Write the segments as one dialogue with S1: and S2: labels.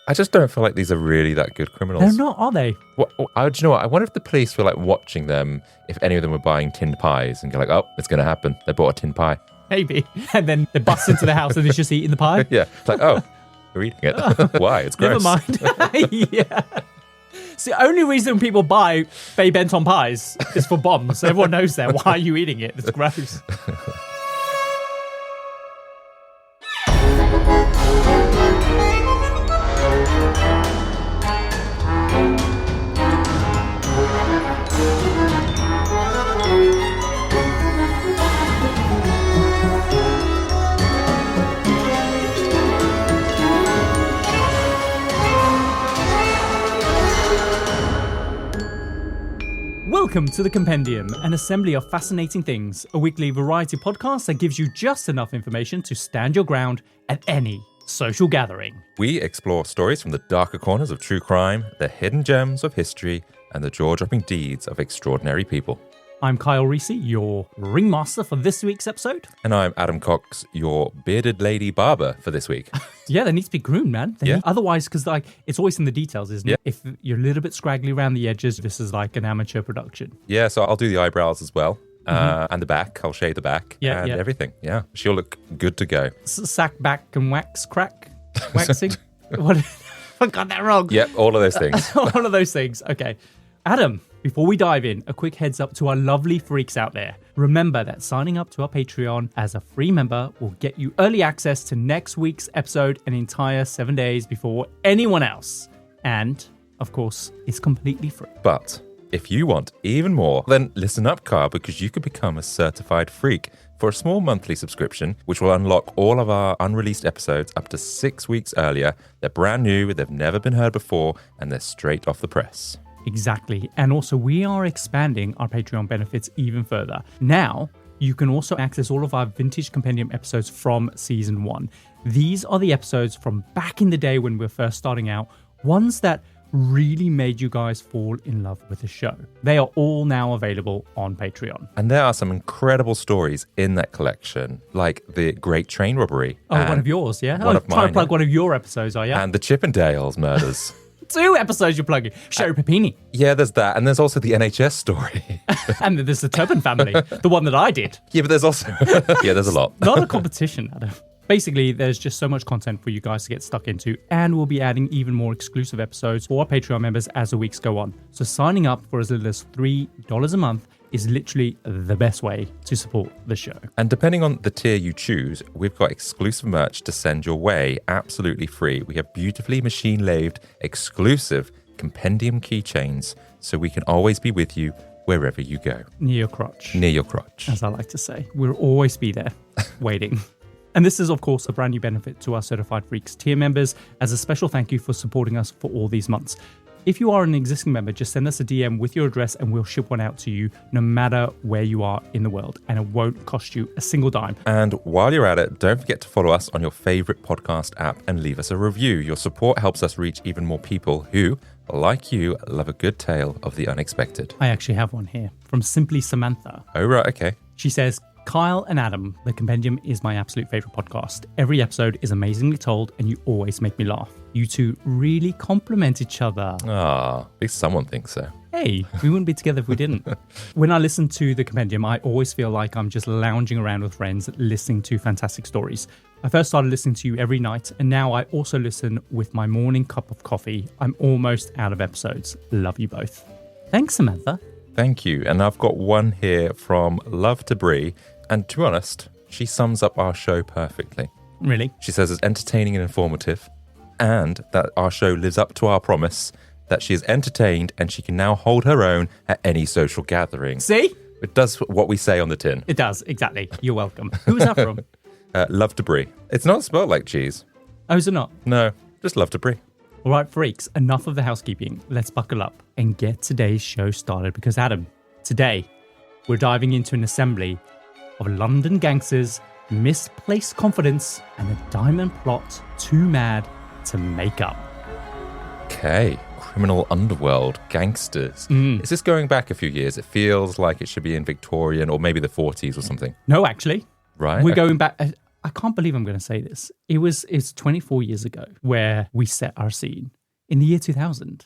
S1: I just don't feel like these are really that good criminals.
S2: They're not, are they?
S1: Do you know what? I wonder if the police were like watching them, if any of them were buying tinned pies and go like, oh, it's going to happen. They bought a tinned pie.
S2: Maybe. And then they bust into the house and they're just eating the pie.
S1: Yeah. It's like, oh, you're eating it. Why? It's gross.
S2: Never mind. Yeah. It's the only reason people buy Bay Benton pies is for bombs. Everyone knows that. Why are you eating it? It's gross. Welcome to the Compendium, an assembly of fascinating things, a weekly variety podcast that gives you just enough information to stand your ground at any social gathering.
S1: We explore stories from the darker corners of true crime, the hidden gems of history, and the jaw-dropping deeds of extraordinary people.
S2: I'm Kyle Risi, your ringmaster for this week's episode.
S1: And I'm Adam Cox, your bearded lady barber for this week.
S2: Yeah, they need to be groomed, man. Otherwise, because like it's always in the details, isn't it? If you're a little bit scraggly around the edges, this is like an amateur production.
S1: Yeah, so I'll do the eyebrows as well. And the back. I'll shave the back and everything. Yeah, she'll look good to go.
S2: Sack back and waxing. What? I got that wrong.
S1: Yep, all of those things.
S2: All of those things. Okay. Adam, before we dive in, a quick heads up to our lovely freaks out there. Remember that signing up to our Patreon as a free member will get you early access to next week's episode an entire 7 days before anyone else. And, of course, it's completely free.
S1: But if you want even more, then listen up, Carl, because you could become a certified freak for a small monthly subscription, which will unlock all of our unreleased episodes up to 6 weeks earlier. They're brand new, they've never been heard before, and they're straight off the press.
S2: Exactly. And also, we are expanding our Patreon benefits even further. Now, you can also access all of our vintage Compendium episodes from Season 1. These are the episodes from back in the day when we were first starting out, ones that really made you guys fall in love with the show. They are all now available on Patreon.
S1: And there are some incredible stories in that collection, like the Great Train Robbery.
S2: Oh, one of yours, yeah?
S1: One of mine.
S2: Trying to plug one of your episodes, are you?
S1: And the Chippendales murders.
S2: 2 episodes you're plugging. Sherry Papini.
S1: Yeah, there's that. And there's also the NHS story.
S2: And there's the Turpin family, the one that I did.
S1: Yeah, but there's also... yeah, there's a lot.
S2: Not a competition, Adam. Basically, there's just so much content for you guys to get stuck into, and we'll be adding even more exclusive episodes for our Patreon members as the weeks go on. So signing up for as little as $3 a month is literally the best way to support the show.
S1: And depending on the tier you choose, we've got exclusive merch to send your way absolutely free. We have beautifully machine-lathed, exclusive Compendium keychains, so we can always be with you wherever you go.
S2: Near your crotch.
S1: Near your crotch.
S2: As I like to say. We'll always be there, waiting. And this is, of course, a brand new benefit to our Certified Freaks tier members as a special thank you for supporting us for all these months. If you are an existing member, just send us a DM with your address and we'll ship one out to you no matter where you are in the world. And it won't cost you a single dime.
S1: And while you're at it, don't forget to follow us on your favorite podcast app and leave us a review. Your support helps us reach even more people who, like you, love a good tale of the unexpected.
S2: I actually have one here from Simply Samantha.
S1: Oh, right, okay.
S2: She says, Kyle and Adam, the Compendium is my absolute favorite podcast. Every episode is amazingly told and you always make me laugh. You two really complement each other.
S1: Ah, at least someone thinks so.
S2: Hey, we wouldn't be together if we didn't. When I listen to the Compendium, I always feel like I'm just lounging around with friends listening to fantastic stories. I first started listening to you every night, and now I also listen with my morning cup of coffee. I'm almost out of episodes. Love you both. Thanks, Samantha.
S1: Thank you. And I've got one here from Love to Bree. And to be honest, she sums up our show perfectly.
S2: Really?
S1: She says it's entertaining and informative, and that our show lives up to our promise that she is entertained and she can now hold her own at any social gathering.
S2: See?
S1: It does what we say on the tin.
S2: It does, exactly. You're welcome. Who is that from?
S1: Love to Brie. It's not spelled like cheese.
S2: Oh, is it not?
S1: No, just Love to Brie.
S2: All right, freaks, enough of the housekeeping. Let's buckle up and get today's show started because, Adam, today we're diving into an assembly of London gangsters, misplaced confidence, and a diamond plot too mad to make up.
S1: Okay, criminal underworld, gangsters. Is this going back a few years? It feels like it should be in Victorian or maybe the 40s or something.
S2: No, actually.
S1: Right.
S2: We're going back, I can't believe I'm going to say this. It's 24 years ago where we set our scene in the year 2000.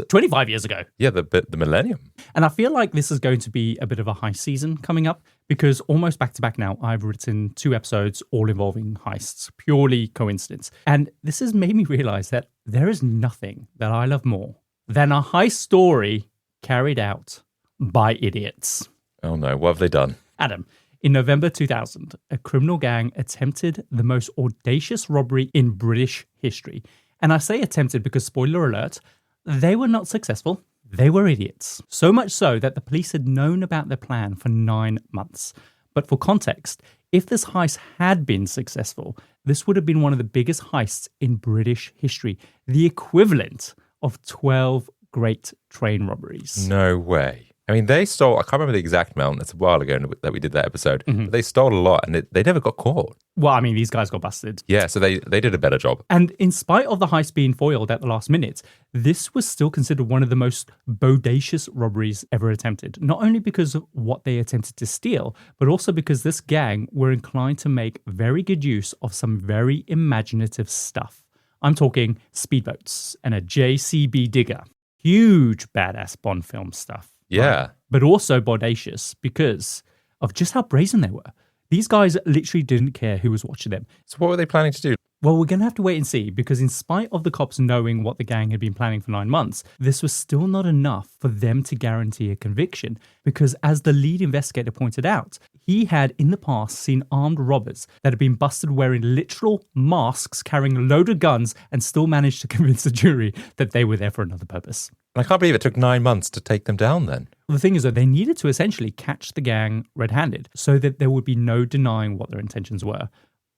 S2: 25 years ago.
S1: Yeah, the millennium.
S2: And I feel like this is going to be a bit of a heist season coming up because almost back to back now, I've written 2 episodes all involving heists, purely coincidence. And this has made me realize that there is nothing that I love more than a heist story carried out by idiots.
S1: Oh no, what have they done?
S2: Adam, in November 2000, a criminal gang attempted the most audacious robbery in British history. And I say attempted because, spoiler alert, they were not successful. They were idiots. So much so that the police had known about their plan for 9 months. But for context, if this heist had been successful, this would have been one of the biggest heists in British history, the equivalent of 12 great train robberies.
S1: No way. I mean, they stole, I can't remember the exact amount, it's a while ago that we did that episode, but they stole a lot and they never got caught.
S2: Well, I mean, these guys got busted.
S1: Yeah, so they did a better job.
S2: And in spite of the heist being foiled at the last minute, this was still considered one of the most bodacious robberies ever attempted. Not only because of what they attempted to steal, but also because this gang were inclined to make very good use of some very imaginative stuff. I'm talking speedboats and a JCB digger. Huge badass Bond film stuff.
S1: Yeah.
S2: Right? But also bodacious because of just how brazen they were. These guys literally didn't care who was watching them.
S1: So what were they planning to do?
S2: Well, we're going to have to wait and see because in spite of the cops knowing what the gang had been planning for 9 months, this was still not enough for them to guarantee a conviction because as the lead investigator pointed out, he had in the past seen armed robbers that had been busted wearing literal masks, carrying loaded guns and still managed to convince the jury that they were there for another purpose.
S1: I can't believe it took 9 months to take them down then.
S2: The thing is that they needed to essentially catch the gang red-handed so that there would be no denying what their intentions were.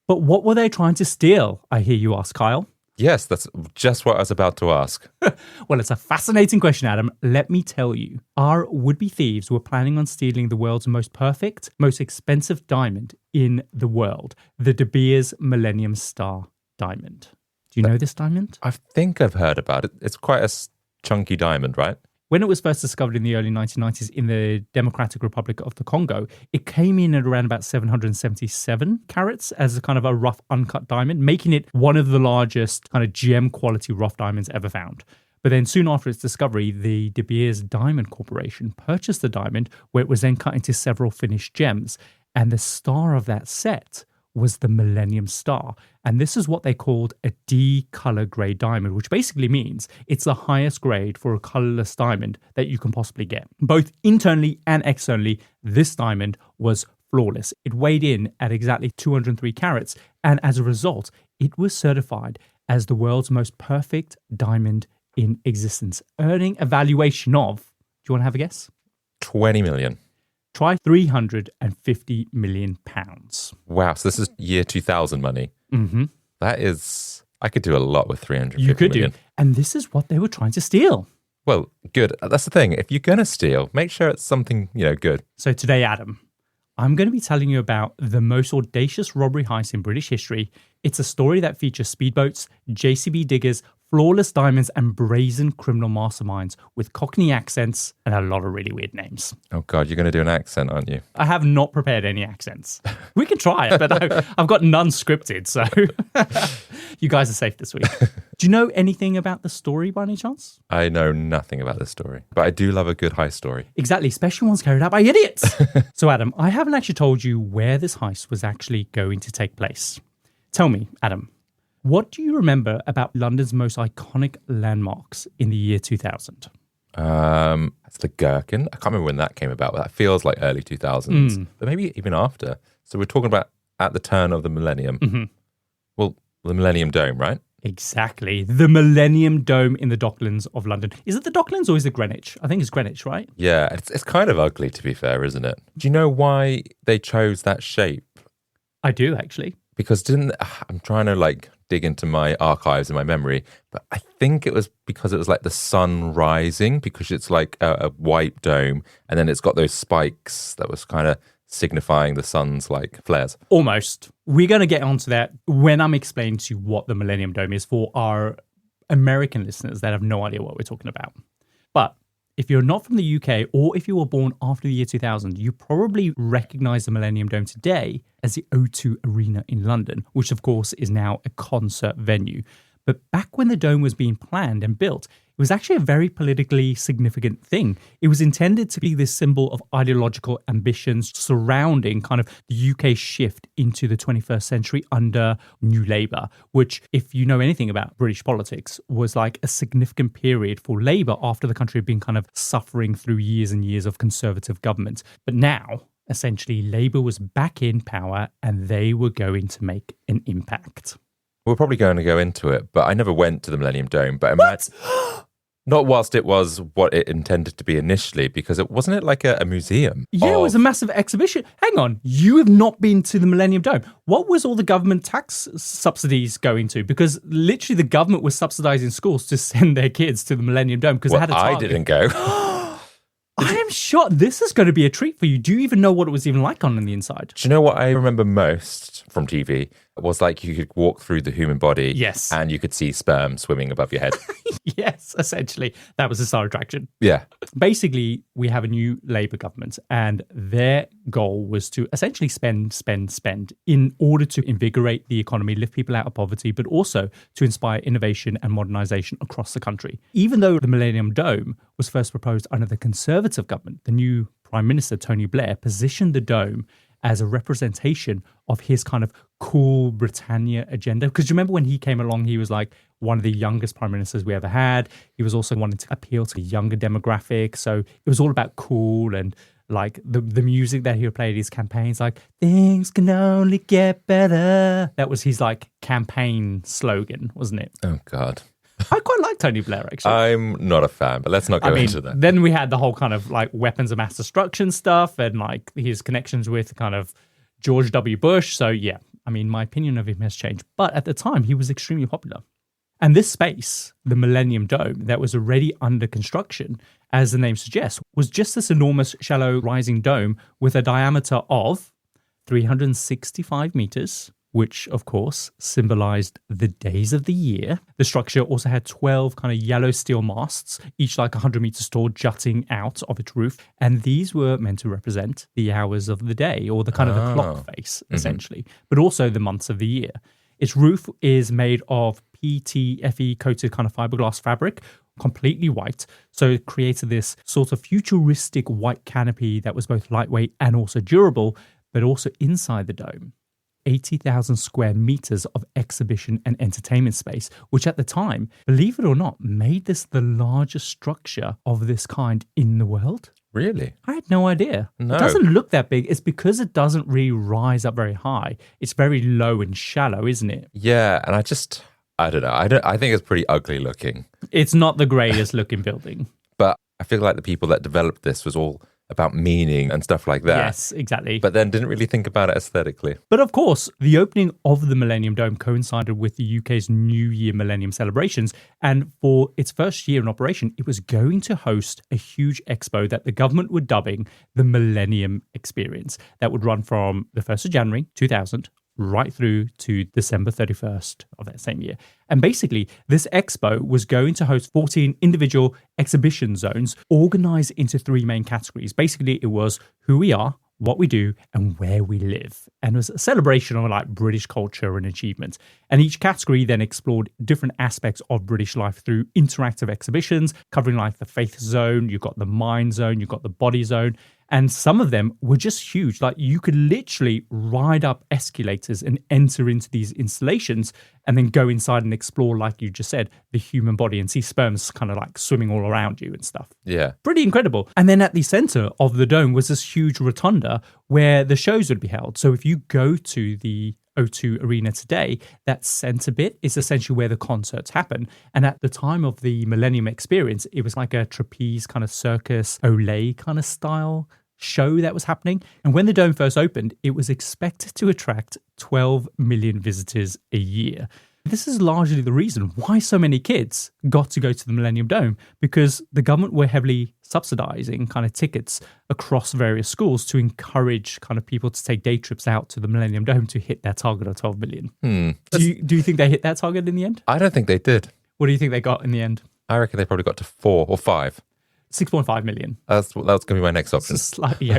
S2: But what were they trying to steal, I hear you ask, Kyle?
S1: Yes, that's just what I was about to ask.
S2: Well, it's a fascinating question, Adam. Let me tell you. Our would-be thieves were planning on stealing the world's most perfect, most expensive diamond in the world, the De Beers Millennium Star Diamond. Do you know this diamond?
S1: I think I've heard about it. It's quite a chunky diamond, right?
S2: When it was first discovered in the early 1990s in the Democratic Republic of the Congo, it came in at around about 777 carats as a kind of a rough uncut diamond, making it one of the largest kind of gem quality rough diamonds ever found. But then soon after its discovery, the De Beers Diamond Corporation purchased the diamond where it was then cut into several finished gems. And the star of that set was the Millennium Star. And this is what they called a D-color grade diamond, which basically means it's the highest grade for a colorless diamond that you can possibly get. Both internally and externally, this diamond was flawless. It weighed in at exactly 203 carats, and as a result, it was certified as the world's most perfect diamond in existence, earning a valuation of, do you want to have a guess?
S1: 20 million.
S2: Try 350 million pounds.
S1: Wow, so this is year 2000 money.
S2: Mm-hmm.
S1: That is, I could do a lot with 350
S2: You could
S1: million.
S2: do. And this is what they were trying to steal.
S1: Well, good. That's the thing. If you're going to steal, make sure it's something, good.
S2: So today, Adam, I'm going to be telling you about the most audacious robbery heist in British history. It's a story that features speedboats, JCB diggers, flawless diamonds, and brazen criminal masterminds with Cockney accents and a lot of really weird names.
S1: Oh, God, you're going to do an accent, aren't you?
S2: I have not prepared any accents. We can try it, but I've got none scripted, so you guys are safe this week. Do you know anything about the story by any chance?
S1: I know nothing about this story, but I do love a good heist story.
S2: Exactly, especially ones carried out by idiots. So, Adam, I haven't actually told you where this heist was actually going to take place. Tell me, Adam, what do you remember about London's most iconic landmarks in the year 2000?
S1: That's the Gherkin. I can't remember when that came about, but that feels like early 2000s, but maybe even after. So we're talking about at the turn of the millennium. Mm-hmm. Well, the Millennium Dome, right?
S2: Exactly. The Millennium Dome in the Docklands of London. Is it the Docklands or is it Greenwich? I think it's Greenwich, right?
S1: Yeah, it's kind of ugly, to be fair, isn't it? Do you know why they chose that shape?
S2: I do, actually.
S1: Because I'm trying to dig into my archives and my memory, but I think it was because it was like the sun rising, because it's like a white dome, and then it's got those spikes that was kind of signifying the sun's flares.
S2: Almost. We're going to get onto that when I'm explaining to you what the Millennium Dome is for our American listeners that have no idea what we're talking about. But If you're not from the UK or if you were born after the year 2000, you probably recognize the Millennium Dome today as the O2 Arena in London, which of course is now a concert venue. But back when the dome was being planned and built, it was actually a very politically significant thing. It was intended to be this symbol of ideological ambitions surrounding kind of the UK shift into the 21st century under New Labour, which, if you know anything about British politics, was like a significant period for Labour after the country had been kind of suffering through years and years of Conservative government. But now, essentially, Labour was back in power and they were going to make an impact.
S1: We're probably going to go into it, but I never went to the Millennium Dome. But not whilst it was what it intended to be initially, because it wasn't it like a museum?
S2: Yeah, it was a massive exhibition. Hang on, you have not been to the Millennium Dome. What was all the government tax subsidies going to? Because literally the government was subsidizing schools to send their kids to the Millennium Dome because they had a target.
S1: I didn't go.
S2: I am shocked. This is going to be a treat for you. Do you even know what it was even like on the inside?
S1: Do you know what I remember most from TV? It was like you could walk through the human body.
S2: Yes.
S1: And you could see sperm swimming above your head.
S2: Yes, essentially. That was the star attraction.
S1: Yeah.
S2: Basically, we have a new Labour government and their goal was to essentially spend in order to invigorate the economy, lift people out of poverty, but also to inspire innovation and modernisation across the country. Even though the Millennium Dome was first proposed under the Conservative government, the new Prime Minister, Tony Blair, positioned the dome as a representation of his kind of cool Britannia agenda. Because you remember when he came along, he was like one of the youngest prime ministers we ever had. He was also wanting to appeal to a younger demographic. So it was all about cool and like the music that he would play at his campaigns, like things can only get better. That was his like campaign slogan, wasn't it?
S1: Oh, God.
S2: I quite like Tony Blair, actually.
S1: I'm not a fan, but let's not go into that.
S2: Then we had the whole kind of like weapons of mass destruction stuff and like his connections with kind of George W. Bush. So yeah, I mean, my opinion of him has changed. But at the time, he was extremely popular. And this space, the Millennium Dome, that was already under construction, as the name suggests, was just this enormous shallow rising dome with a diameter of 365 meters, which, of course, symbolized the days of the year. The structure also had 12 kind of yellow steel masts, each like 100 meters tall, jutting out of its roof. And these were meant to represent the hours of the day, or the kind of the clock face, essentially, but also the months of the year. Its roof is made of PTFE coated kind of fiberglass fabric, completely white. So it created this sort of futuristic white canopy that was both lightweight and also durable, but also inside the dome. 80,000 square meters of exhibition and entertainment space, which at the time, believe it or not, made this the largest structure of this kind in the world.
S1: Really?
S2: I had no idea.
S1: No.
S2: It doesn't look that big. It's because it doesn't really rise up very high. It's very low and shallow, isn't it?
S1: Yeah, and I don't know. I think it's pretty ugly looking.
S2: It's not the greatest looking building.
S1: But I feel like the people that developed this was all about meaning and stuff like that.
S2: Yes, exactly.
S1: But then didn't really think about it aesthetically.
S2: But of course, the opening of the Millennium Dome coincided with the UK's New Year Millennium celebrations. And for its first year in operation, it was going to host a huge expo that the government were dubbing the Millennium Experience that would run from the 1st of January 2000 right through to December 31st of that same year. And basically, this expo was going to host 14 individual exhibition zones organized into 3 main categories. Basically, it was who we are, what we do, and where we live. And it was a celebration of like British culture and achievement. And each category then explored different aspects of British life through interactive exhibitions, covering like the faith zone, you've got the mind zone, you've got the body zone. And some of them were just huge. Like you could literally ride up escalators and enter into these installations and then go inside and explore, like you just said, the human body and see sperms kind of like swimming all around you and stuff.
S1: Yeah.
S2: Pretty incredible. And then at the center of the dome was this huge rotunda where the shows would be held. So if you go to the O2 Arena today, that center bit is essentially where the concerts happen. And at the time of the Millennium Experience, it was like a trapeze kind of circus, Olay kind of style show that was happening. And when the dome first opened, it was expected to attract 12 million visitors a year. This is largely the reason why so many kids got to go to the Millennium Dome, because the government were heavily subsidizing kind of tickets across various schools to encourage kind of people to take day trips out to the Millennium Dome to hit that target of 12 million. Do you think they hit that target in the end?
S1: I don't think they did.
S2: What do you think they got in the end?
S1: I reckon they probably got to 4 or 5.
S2: 6.5 million.
S1: That was going to be my next option.
S2: Slightly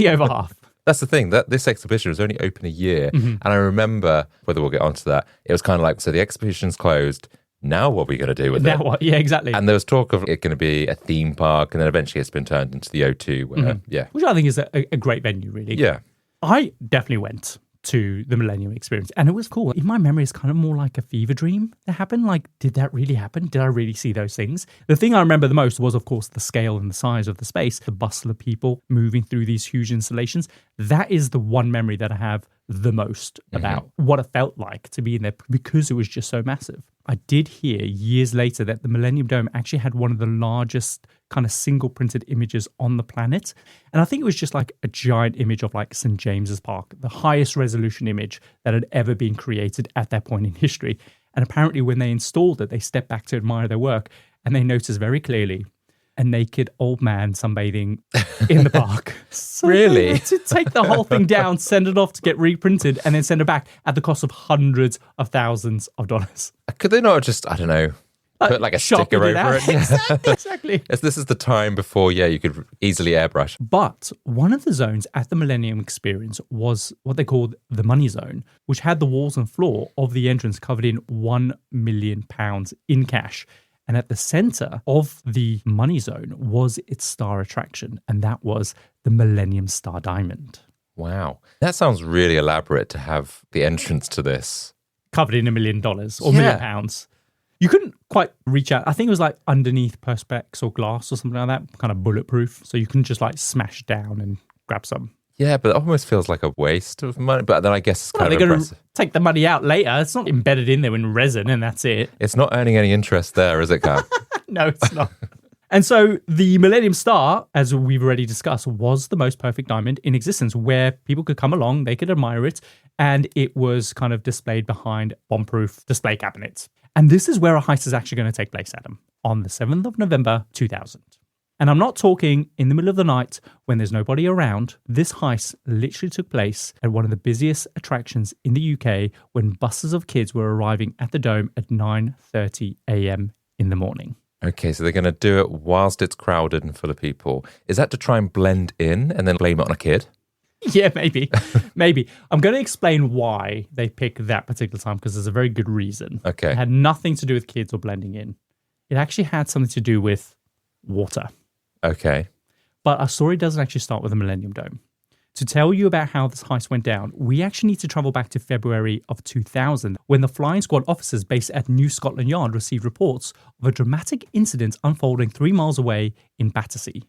S2: over half.
S1: That's the thing, that this exhibition was only open a year. And I remember, whether we'll get onto that, it was kind of like, so the exhibition's closed. Now what are we going to do with it?
S2: Now what? Yeah, exactly.
S1: And there was talk of it going to be a theme park, and then eventually it's been turned into the O2. Where,
S2: Which I think is a great venue, really.
S1: Yeah.
S2: I definitely went to the Millennium Experience, and it was cool. In my memory, it's kind of more like a fever dream that happened. Like, did that really happen? Did I really see those things? The thing I remember the most was, of course, the scale and the size of the space, the bustle of people moving through these huge installations. That is the one memory that I have the most about what it felt like to be in there, because it was just so massive. I did hear years later that the Millennium Dome actually had one of the largest kind of single printed images on the planet. And I think it was just like a giant image of like St. James's Park, the highest resolution image that had ever been created at that point in history. And apparently when they installed it, they stepped back to admire their work, and they noticed very clearly a naked old man sunbathing in the park. So
S1: Really?
S2: to take the whole thing down, send it off to get reprinted, and then send it back at the cost of hundreds of thousands of dollars.
S1: Could they not just, I don't know, put like a sticker over it?
S2: Exactly.
S1: As this is the time before, you could easily airbrush.
S2: But one of the zones at the Millennium Experience was what they called the Money Zone, which had the walls and floor of the entrance covered in £1 million in cash. And at the center of the Money Zone was its star attraction, and that was the Millennium Star Diamond. Wow.
S1: That sounds really elaborate to have the entrance to this.
S2: Covered in $1 million or £1 million. You couldn't quite reach out. I think it was like underneath perspex or glass or something like that, kind of bulletproof. So you couldn't just like smash down and grab some.
S1: Yeah, but it almost feels like a waste of money. But then I guess it's kind of
S2: they're
S1: impressive.
S2: Going to take the money out later. It's not embedded in there in resin, and that's it.
S1: It's not earning any interest there, is it, Cam?
S2: No, it's not. And so the Millennium Star, as we've already discussed, was the most perfect diamond in existence, where people could come along, they could admire it, and it was kind of displayed behind bomb-proof display cabinets. And this is where a heist is actually going to take place, Adam, on the 7th of November, 2000. And I'm not talking in the middle of the night when there's nobody around. This heist literally took place at one of the busiest attractions in the UK, when buses of kids were arriving at the Dome at 9:30 a.m. in the morning.
S1: Okay, so they're going to do it whilst it's crowded and full of people. Is that to try and blend in and then blame it on a kid?
S2: Yeah, maybe. Maybe. I'm going to explain why they picked that particular time, because there's a very good reason.
S1: Okay.
S2: It had nothing to do with kids or blending in. It actually had something to do with water.
S1: Okay.
S2: But our story doesn't actually start with the Millennium Dome. To tell you about how this heist went down, we actually need to travel back to February of 2000, when the flying squad officers based at New Scotland Yard received reports of a dramatic incident unfolding 3 miles away in Battersea.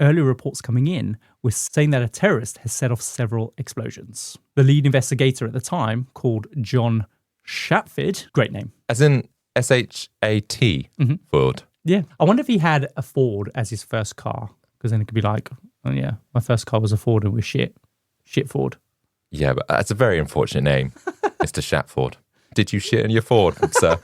S2: Early reports coming in were saying that a terrorist has set off several explosions. The lead investigator at the time, called John Shatford, great name.
S1: As in S-H-A-T, Ford.
S2: Yeah. I wonder if he had a Ford as his first car, because then it could be like, oh yeah, my first car was a Ford and it was shit. Shit Ford.
S1: Yeah, but that's a very unfortunate name, Mr. Shatford. Did you shit in your Ford, sir?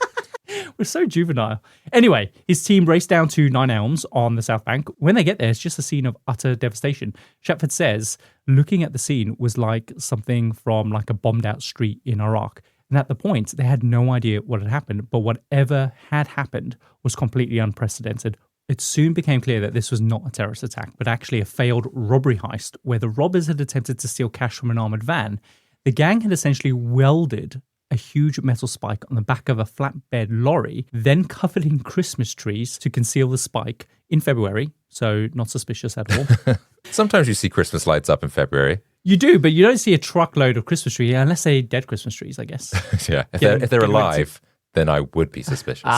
S2: We're so juvenile. Anyway, his team raced down to Nine Elms on the South Bank. When they get there, it's just a scene of utter devastation. Shatford says, looking at the scene was like something from like a bombed out street in Iraq. And at the point, they had no idea what had happened, but whatever had happened was completely unprecedented. It soon became clear that this was not a terrorist attack, but actually a failed robbery heist where the robbers had attempted to steal cash from an armoured van. The gang had essentially welded a huge metal spike on the back of a flatbed lorry, then covered in Christmas trees to conceal the spike in February, so not suspicious at all.
S1: Sometimes you see Christmas lights up in February.
S2: You do, but you don't see a truckload of Christmas trees, unless they're dead Christmas trees, I guess.
S1: Yeah, if they're alive, then I would be suspicious.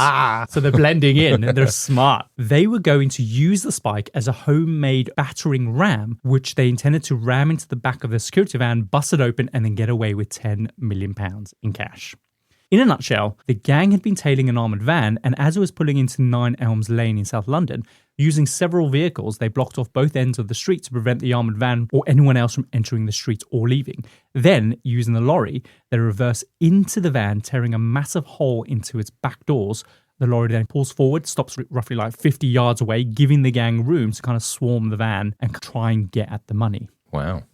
S2: So they're blending in and they're smart. They were going to use the spike as a homemade battering ram, which they intended to ram into the back of the security van, bust it open, and then get away with £10 million in cash. In a nutshell, the gang had been tailing an armoured van, and as it was pulling into Nine Elms Lane in South London, using several vehicles, they blocked off both ends of the street to prevent the armoured van or anyone else from entering the street or leaving. Then, using the lorry, they reverse into the van, tearing a massive hole into its back doors. The lorry then pulls forward, stops roughly like 50 yards away, giving the gang room to kind of swarm the van and try and get at the money.
S1: Wow.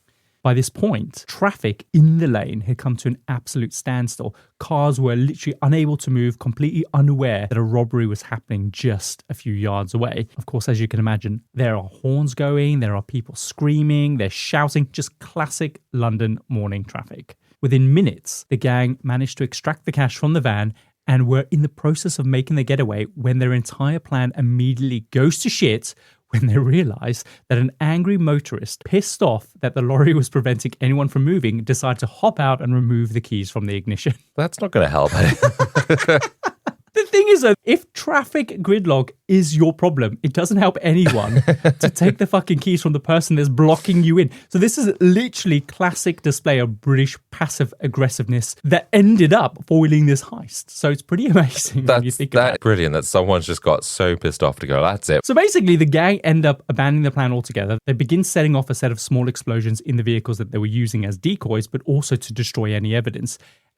S2: By this point, traffic in the lane had come to an absolute standstill. Cars were literally unable to move, completely unaware that a robbery was happening just a few yards away. Of course, as you can imagine, there are horns going, there are people screaming, they're shouting, just classic London morning traffic. Within minutes, the gang managed to extract the cash from the van and were in the process of making the getaway when their entire plan immediately goes to shit when they realise that an angry motorist, pissed off that the lorry was preventing anyone from moving, decided to hop out and remove the keys from the ignition.
S1: That's not going to help.
S2: The thing is, though, if traffic gridlock is your problem, it doesn't help anyone to take the fucking keys from the person that's blocking you in. So this is literally classic display of British passive aggressiveness that ended up foiling this heist. So it's pretty amazing when you think about it.
S1: Brilliant that someone's just got so pissed off to go, that's it.
S2: So basically, the gang end up abandoning the plan altogether. They begin setting off a set of small explosions in the vehicles that they were using as decoys, but also to destroy any evidence.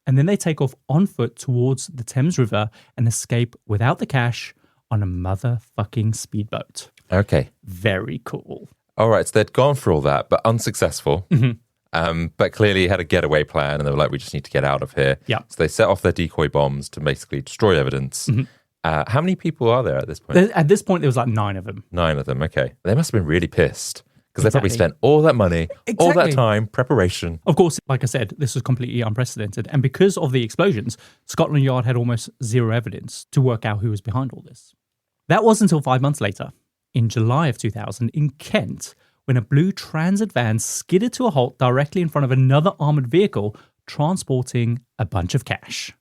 S2: And then they take off on foot towards the Thames River and escape without the cash on a motherfucking speedboat.
S1: Okay.
S2: Very cool.
S1: All right, so they'd gone for all that, but unsuccessful. But clearly had a getaway plan, and they were like, we just need to get out of here.
S2: Yeah.
S1: So they set off their decoy bombs to basically destroy evidence. How many people are there at this point?
S2: At this point, there was like 9 of them.
S1: 9 of them, okay. They must have been really pissed. Because they probably spent all that money, all that time, preparation.
S2: Of course, like I said, this was completely unprecedented. And because of the explosions, Scotland Yard had almost zero evidence to work out who was behind all this. That was until 5 months later, in July of 2000, in Kent, when a blue transit van skidded to a halt directly in front of another armoured vehicle transporting a bunch of cash.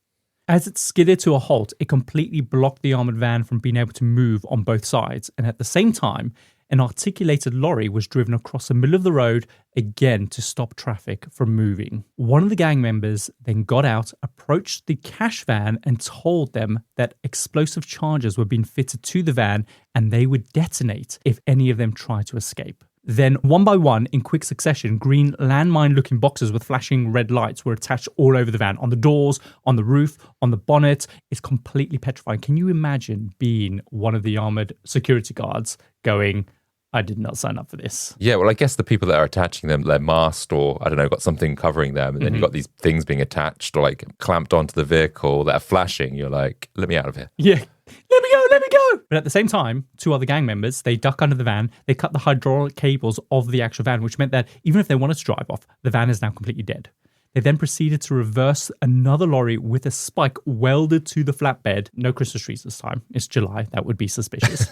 S2: As it skidded to a halt, it completely blocked the armoured van from being able to move on both sides. And at the same time, an articulated lorry was driven across the middle of the road again to stop traffic from moving. One of the gang members then got out, approached the cash van and told them that explosive charges were being fitted to the van and they would detonate if any of them tried to escape. Then, one by one, in quick succession, green landmine-looking boxes with flashing red lights were attached all over the van, on the doors, on the roof, on the bonnet. It's completely petrifying. Can you imagine being one of the armoured security guards going, I did not sign up for this?
S1: Yeah, well, I guess the people that are attaching them, they're masked or, I don't know, got something covering them. And then you've got these things being attached or like clamped onto the vehicle that are flashing. You're like, let me out of here.
S2: Yeah. Let me go. But at the same time, 2 other gang members, they duck under the van, they cut the hydraulic cables of the actual van, which meant that even if they wanted to drive off, the van is now completely dead. They then proceeded to reverse another lorry with a spike welded to the flatbed. No Christmas trees this time. It's July. That would be suspicious.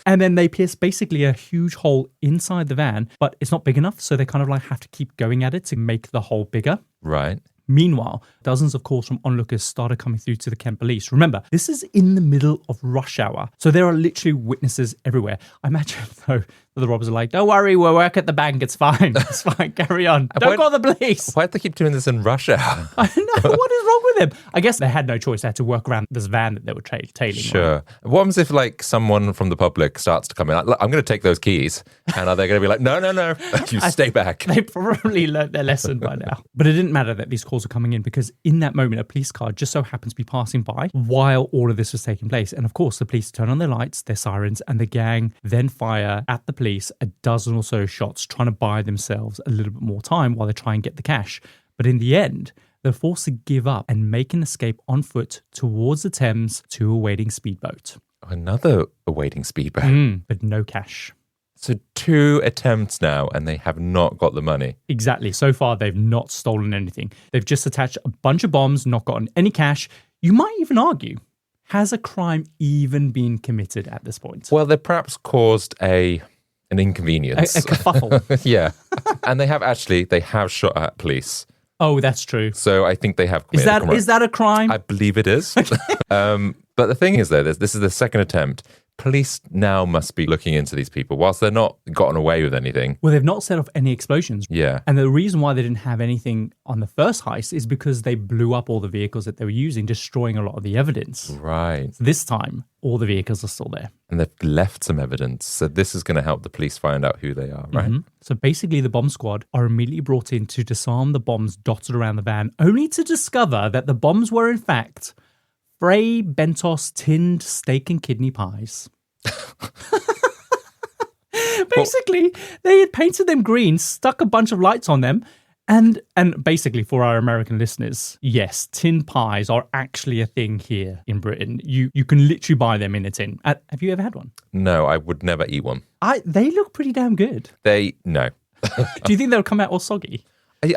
S2: And then they pierce basically a huge hole inside the van, but it's not big enough, so they kind of like have to keep going at it to make the hole bigger.
S1: Right.
S2: Meanwhile, dozens of calls from onlookers started coming through to the Kent police. Remember, this is in the middle of rush hour, so there are literally witnesses everywhere. I imagine, though, that the robbers are like, don't worry, we'll work at the bank, it's fine, carry on. Don't call the police.
S1: Why'd they keep doing this in rush hour?
S2: I know, what is wrong with them? I guess they had no choice, they had to work around this van that they were tailing.
S1: Sure. Right? What happens if, like, someone from the public starts to come in, like, look, I'm going to take those keys, and are they going to be like, no, you stay back?
S2: They probably learned their lesson by now. But it didn't matter that these calls were coming in, because in that moment, a police car just so happens to be passing by while all of this was taking place. And of course, the police turn on their lights, their sirens, and the gang then fire at the police a dozen or so shots, trying to buy themselves a little bit more time while they try and get the cash. But in the end, they're forced to give up and make an escape on foot towards the Thames to a waiting speedboat.
S1: Another awaiting speedboat.
S2: But no cash.
S1: So 2 attempts now, and they have not got the money.
S2: Exactly. So far, they've not stolen anything. They've just attached a bunch of bombs, not gotten any cash. You might even argue, has a crime even been committed at this point?
S1: Well, they perhaps caused an inconvenience.
S2: A kerfuffle.
S1: Yeah. And they have shot at police.
S2: Oh, that's true.
S1: So I think they have committed a crime.
S2: Is that a crime?
S1: I believe it is. But the thing is, though, this is the second attempt. Police now must be looking into these people whilst they're not gotten away with anything.
S2: Well, they've not set off any explosions.
S1: Yeah.
S2: And the reason why they didn't have anything on the first heist is because they blew up all the vehicles that they were using, destroying a lot of the evidence.
S1: Right.
S2: This time, all the vehicles are still there.
S1: And they've left some evidence. So this is going to help the police find out who they are, right?
S2: So basically, the bomb squad are immediately brought in to disarm the bombs dotted around the van, only to discover that the bombs were, in fact, Frey Bentos tinned steak and kidney pies. Basically, they had painted them green, stuck a bunch of lights on them, and basically for our American listeners, yes, tin pies are actually a thing here in Britain. You can literally buy them in a tin. Have you ever had one?
S1: No, I would never eat one.
S2: They look pretty damn good.
S1: No.
S2: Do you think they'll come out all soggy?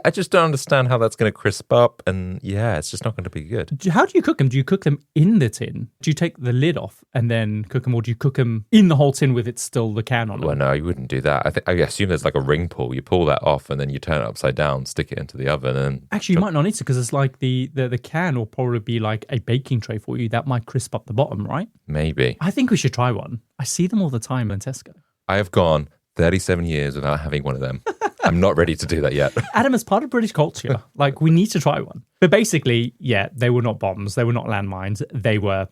S1: I just don't understand how that's going to crisp up, and it's just not going to be good.
S2: How do you cook them? Do you cook them in the tin? Do you take the lid off and then cook them, or do you cook them in the whole tin with it still the can on it?
S1: Well, no, you wouldn't do that. I assume there's like a ring pull. You pull that off, and then you turn it upside down, stick it into the oven, and
S2: actually, you might not need to, because it's like the can will probably be like a baking tray for you. That might crisp up the bottom, right?
S1: Maybe.
S2: I think we should try one. I see them all the time in Tesco.
S1: I have gone 37 years without having one of them. I'm not ready to do that yet.
S2: Adam, as part of British culture, like, we need to try one. But basically, yeah, they were not bombs. They were not landmines. They were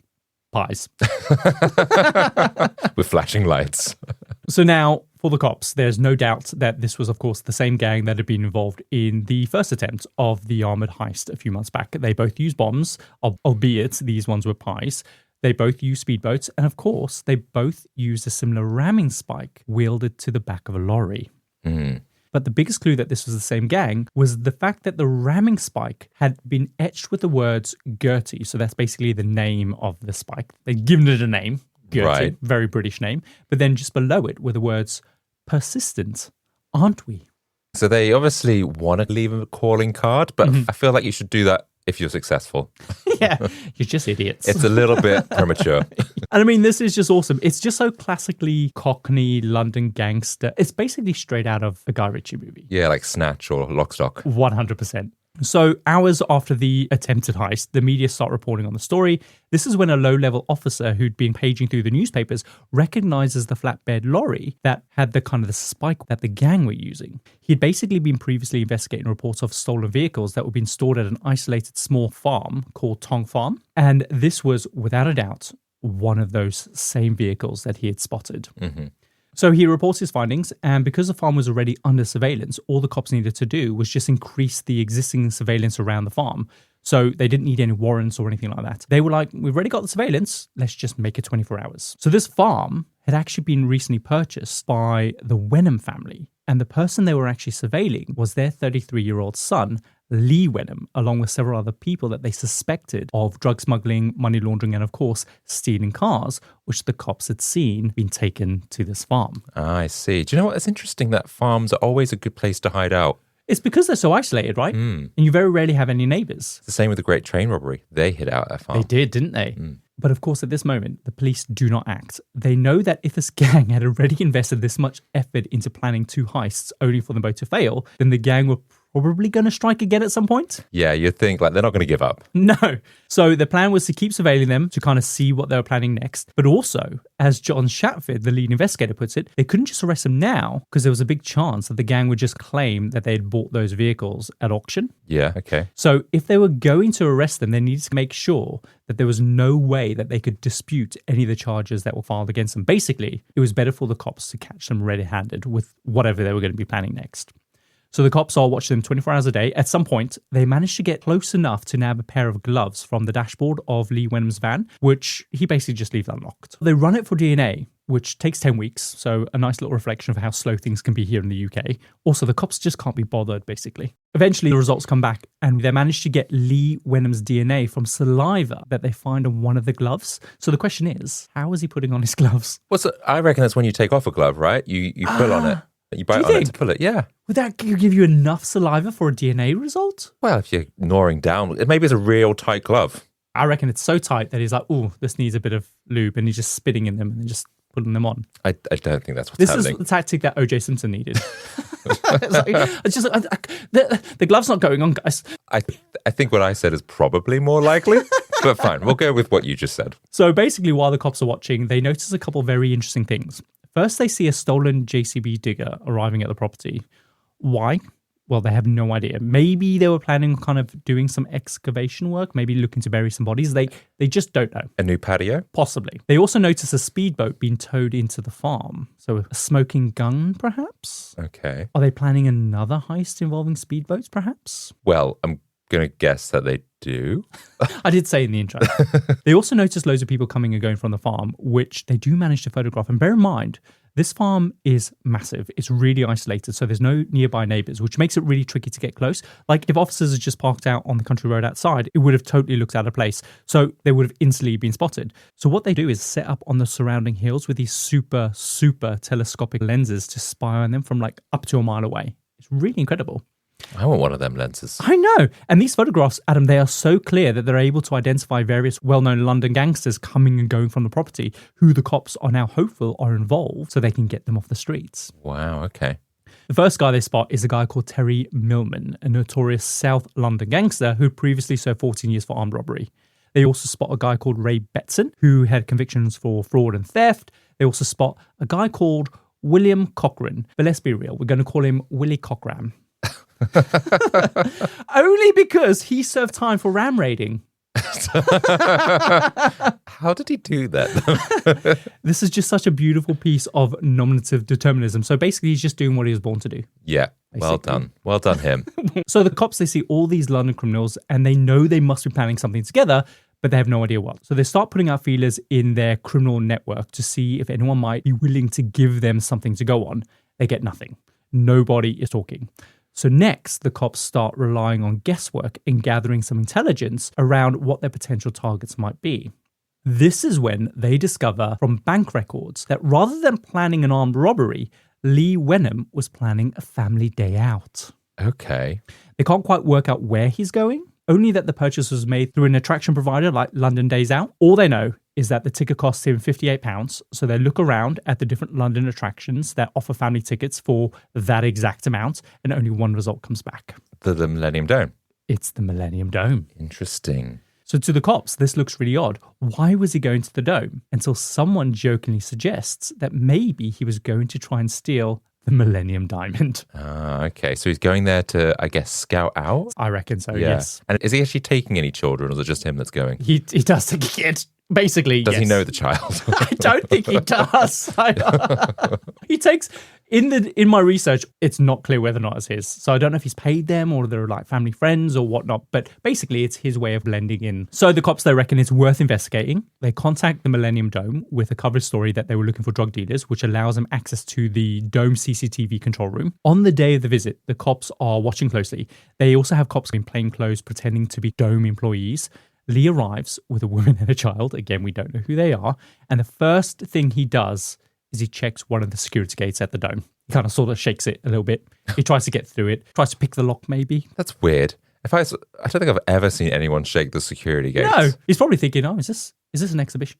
S2: pies.
S1: With flashing lights.
S2: So now, for the cops, there's no doubt that this was, of course, the same gang that had been involved in the first attempt of the armoured heist a few months back. They both used bombs, albeit these ones were pies. They both used speedboats. And, of course, they both used a similar ramming spike wielded to the back of a lorry.
S1: Mm.
S2: But the biggest clue that this was the same gang was the fact that the ramming spike had been etched with the words Gertie. So that's basically the name of the spike. They'd given it a name, Gertie,
S1: right.
S2: Very British name. But then just below it were the words persistent, aren't we?
S1: So they obviously want to leave a calling card, but I feel like you should do that if you're successful.
S2: Yeah, you're just idiots.
S1: It's a little bit premature.
S2: And I mean, this is just awesome. It's just so classically Cockney London gangster. It's basically straight out of a Guy Ritchie movie.
S1: Yeah, like Snatch or Lock, Stock.
S2: 100%. So hours after the attempted heist, the media start reporting on the story. This is when a low-level officer who'd been paging through the newspapers recognizes the flatbed lorry that had the kind of the spike that the gang were using. He'd basically been previously investigating reports of stolen vehicles that were being stored at an isolated small farm called Tong Farm. And this was, without a doubt, one of those same vehicles that he had spotted.
S1: Mm-hmm.
S2: So he reports his findings, and because the farm was already under surveillance, all the cops needed to do was just increase the existing surveillance around the farm. So they didn't need any warrants or anything like that. They were like, we've already got the surveillance, let's just make it 24 hours. So this farm had actually been recently purchased by the Wenham family, and the person they were actually surveilling was their 33-year-old son, Lee Wenham, along with several other people that they suspected of drug smuggling, money laundering, and of course, stealing cars, which the cops had seen being taken to this farm.
S1: I see. Do you know what? It's interesting that farms are always a good place to hide out.
S2: It's because they're so isolated, right? And you very rarely have any neighbours.
S1: It's the same with the Great Train Robbery. They hid out at a farm.
S2: They did, didn't they? But of course, at this moment, the police do not act. They know that if this gang had already invested this much effort into planning two heists only for them both to fail, then the gang were probably going to strike again at some point.
S1: Yeah, you'd think like they're not going to give up.
S2: No. So the plan was to keep surveilling them to kind of see what they were planning next. But also, as John Shatford, the lead investigator, puts it, they couldn't just arrest them now because there was a big chance that the gang would just claim that they had bought those vehicles at auction.
S1: Yeah, okay.
S2: So if they were going to arrest them, they needed to make sure that there was no way that they could dispute any of the charges that were filed against them. Basically, it was better for the cops to catch them red-handed with whatever they were going to be planning next. So the cops all watched them 24 hours a day. At some point, they managed to get close enough to nab a pair of gloves from the dashboard of Lee Wenham's van, which he basically just leaves unlocked. They run it for DNA, which takes 10 weeks, so a nice little reflection of how slow things can be here in the UK. Also, the cops just can't be bothered, basically. Eventually, the results come back, and they manage to get Lee Wenham's DNA from saliva that they find on one of the gloves. So the question is, how is he putting on his gloves?
S1: I reckon that's when you take off a glove, right? You pull on it. You bite on it to pull it, yeah.
S2: Would that give you enough saliva for a DNA result?
S1: Well, if you're gnawing down, maybe it's a real tight glove.
S2: I reckon it's so tight that he's like, oh, this needs a bit of lube, and he's just spitting in them and then just putting them on.
S1: I don't think that's what's
S2: this
S1: happening.
S2: This is the tactic that O.J. Simpson needed. The glove's not going on, guys.
S1: I think what I said is probably more likely, but fine, we'll go with what you just said.
S2: So basically, while the cops are watching, they notice a couple of very interesting things. First, they see a stolen JCB digger arriving at the property. Why? Well, they have no idea. Maybe they were planning on kind of doing some excavation work, maybe looking to bury some bodies. They just don't know.
S1: A new patio?
S2: Possibly. They also notice a speedboat being towed into the farm. So a smoking gun, perhaps?
S1: Okay.
S2: Are they planning another heist involving speedboats, perhaps?
S1: Well, I'm going to guess that they do.
S2: I did say in the intro. They also notice loads of people coming and going from the farm, which they do manage to photograph. And bear in mind, This farm is massive. It's really isolated, so there's no nearby neighbours, which makes it really tricky to get close. Like if officers had just parked out on the country road outside, it would have totally looked out of place. So they would have instantly been spotted. So what they do is set up on the surrounding hills with these super, super telescopic lenses to spy on them from like up to a mile away. It's really incredible.
S1: I want one of them lenses.
S2: I know. And these photographs, Adam, they are so clear that they're able to identify various well-known London gangsters coming and going from the property, who the cops are now hopeful are involved so they can get them off the streets.
S1: Wow, okay.
S2: The first guy they spot is a guy called Terry Millman, a notorious South London gangster who previously served 14 years for armed robbery. They also spot a guy called Ray Betson, who had convictions for fraud and theft. They also spot a guy called William Cockram. But let's be real, we're going to call him Willie Cockram. Only because he served time for ram raiding.
S1: How did he do that?
S2: This is just such a beautiful piece of nominative determinism. So basically, he's just doing what he was born to do.
S1: Yeah, well done. Well done, him.
S2: So the cops, they see all these London criminals and they know they must be planning something together, but they have no idea what. So they start putting out feelers in their criminal network to see if anyone might be willing to give them something to go on. They get nothing. Nobody is talking. So next, the cops start relying on guesswork and gathering some intelligence around what their potential targets might be. This is when they discover from bank records that rather than planning an armed robbery, Lee Wenham was planning a family day out.
S1: Okay.
S2: They can't quite work out where he's going, only that the purchase was made through an attraction provider like London Days Out. All they know is that the ticket costs him £58, so they look around at the different London attractions that offer family tickets for that exact amount, and only one result comes back.
S1: The Millennium Dome.
S2: It's the Millennium Dome.
S1: Interesting.
S2: So to the cops, this looks really odd. Why was he going to the dome? Until someone jokingly suggests that maybe he was going to try and steal the Millennium Diamond.
S1: Okay. So he's going there to, I guess, scout out?
S2: I reckon so, yes.
S1: And is he actually taking any children, or is it just him that's going?
S2: He does take a kid. Basically,
S1: does
S2: yes.
S1: he know the child?
S2: I don't think he does. He takes in my research, it's not clear whether or not it's his. So I don't know if he's paid them or they're like family friends or whatnot. But basically, it's his way of blending in. So the cops, they reckon it's worth investigating. They contact the Millennium Dome with a cover story that they were looking for drug dealers, which allows them access to the Dome CCTV control room. On the day of the visit, the cops are watching closely. They also have cops in plain clothes pretending to be Dome employees. Lee arrives with a woman and a child. Again, we don't know who they are. And the first thing he does is he checks one of the security gates at the dome. He kind of sort of shakes it a little bit. He tries to get through it, tries to pick the lock maybe.
S1: That's weird. I don't think I've ever seen anyone shake the security gates.
S2: No, he's probably thinking, oh, is this an exhibition?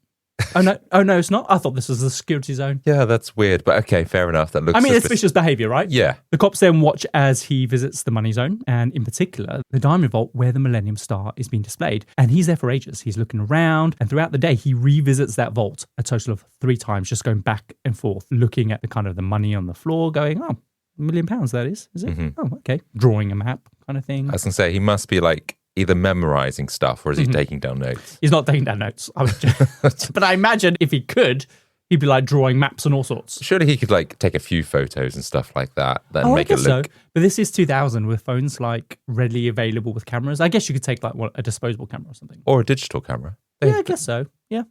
S2: Oh no, it's not. I thought this was the security zone.
S1: Yeah, that's weird. But okay, fair enough. That looks.
S2: It's vicious behaviour, right?
S1: Yeah.
S2: The cops then watch as he visits the money zone, and in particular, the Diamond Vault where the Millennium Star is being displayed. And he's there for ages. He's looking around, and throughout the day, he revisits that vault a total of 3 times, just going back and forth, looking at the kind of the money on the floor, going, oh, £1 million that is it?
S1: Mm-hmm.
S2: Oh, okay. Drawing a map kind of thing.
S1: I was going to say, he must be like either memorizing stuff or is he taking down notes?
S2: He's not taking down notes. But I imagine if he could, he'd be like drawing maps and all sorts.
S1: Surely he could like take a few photos and stuff like that, then make it look.
S2: So. But this is 2000 with phones like readily available with cameras. I guess you could take like a disposable camera or something.
S1: Or a digital camera.
S2: Yeah, I guess so. Yeah.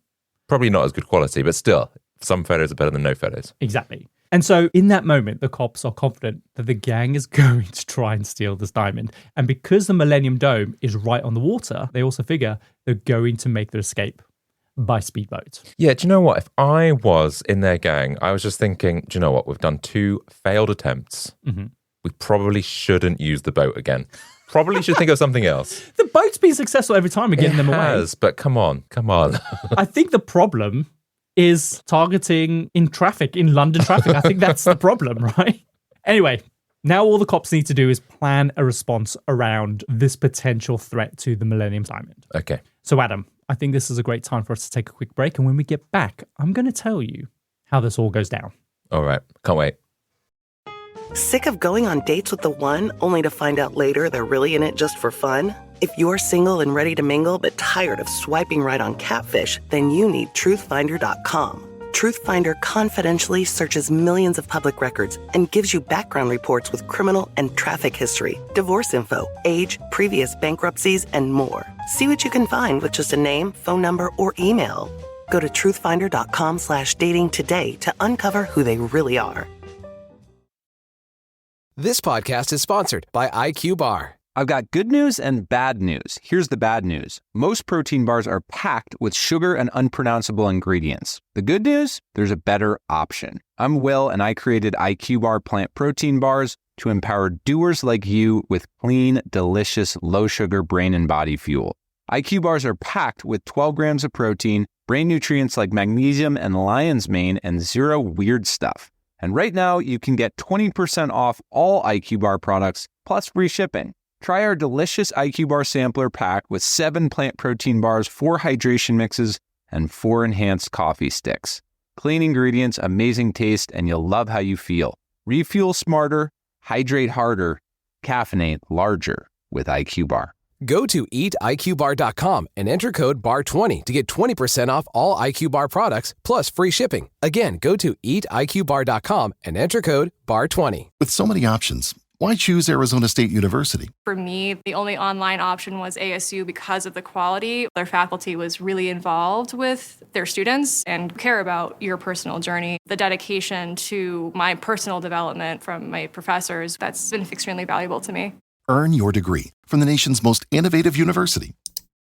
S1: Probably not as good quality, but still, some photos are better than no photos.
S2: Exactly. And so in that moment, the cops are confident that the gang is going to try and steal this diamond. And because the Millennium Dome is right on the water, they also figure they're going to make their escape by speedboat.
S1: Yeah, do you know what? If I was in their gang, I was just thinking, do you know what? We've done 2 failed attempts. Mm-hmm. We probably shouldn't use the boat again. Probably should think of something else.
S2: The boat's been successful every time we're getting them away.
S1: It has, but come on.
S2: I think the problem is targeting in London traffic. I think that's the problem, right? Anyway, now all the cops need to do is plan a response around this potential threat to the Millennium Diamond.
S1: Okay.
S2: So Adam, I think this is a great time for us to take a quick break. And when we get back, I'm going to tell you how this all goes down.
S1: All right. Can't wait.
S3: Sick of going on dates with the one only to find out later they're really in it just for fun? If you're single and ready to mingle but tired of swiping right on catfish, then you need truthfinder.com. Truthfinder confidentially searches millions of public records and gives you background reports with criminal and traffic history, divorce info, age, previous bankruptcies, and more. See what you can find with just a name, phone number, or email. Go to truthfinder.com/dating today to uncover who they really are.
S4: This podcast is sponsored by IQ Bar. I've got good news and bad news. Here's the bad news. Most protein bars are packed with sugar and unpronounceable ingredients. The good news? There's a better option. I'm Will, and I created IQ Bar plant protein bars to empower doers like you with clean, delicious, low-sugar brain and body fuel. IQ Bars are packed with 12 grams of protein, brain nutrients like magnesium and lion's mane, and zero weird stuff. And right now, you can get 20% off all IQ Bar products, plus free shipping. Try our delicious IQ Bar sampler pack with 7 plant protein bars, 4 hydration mixes, and 4 enhanced coffee sticks. Clean ingredients, amazing taste, and you'll love how you feel. Refuel smarter, hydrate harder, caffeinate larger with IQ Bar. Go to eatiqbar.com and enter code BAR20 to get 20% off all IQ Bar products plus free shipping. Again, go to eatiqbar.com and enter code BAR20.
S5: With so many options, why choose Arizona State University?
S6: For me, the only online option was ASU because of the quality. Their faculty was really involved with their students and care about your personal journey. The dedication to my personal development from my professors, that's been extremely valuable to me.
S5: Earn your degree from the nation's most innovative university.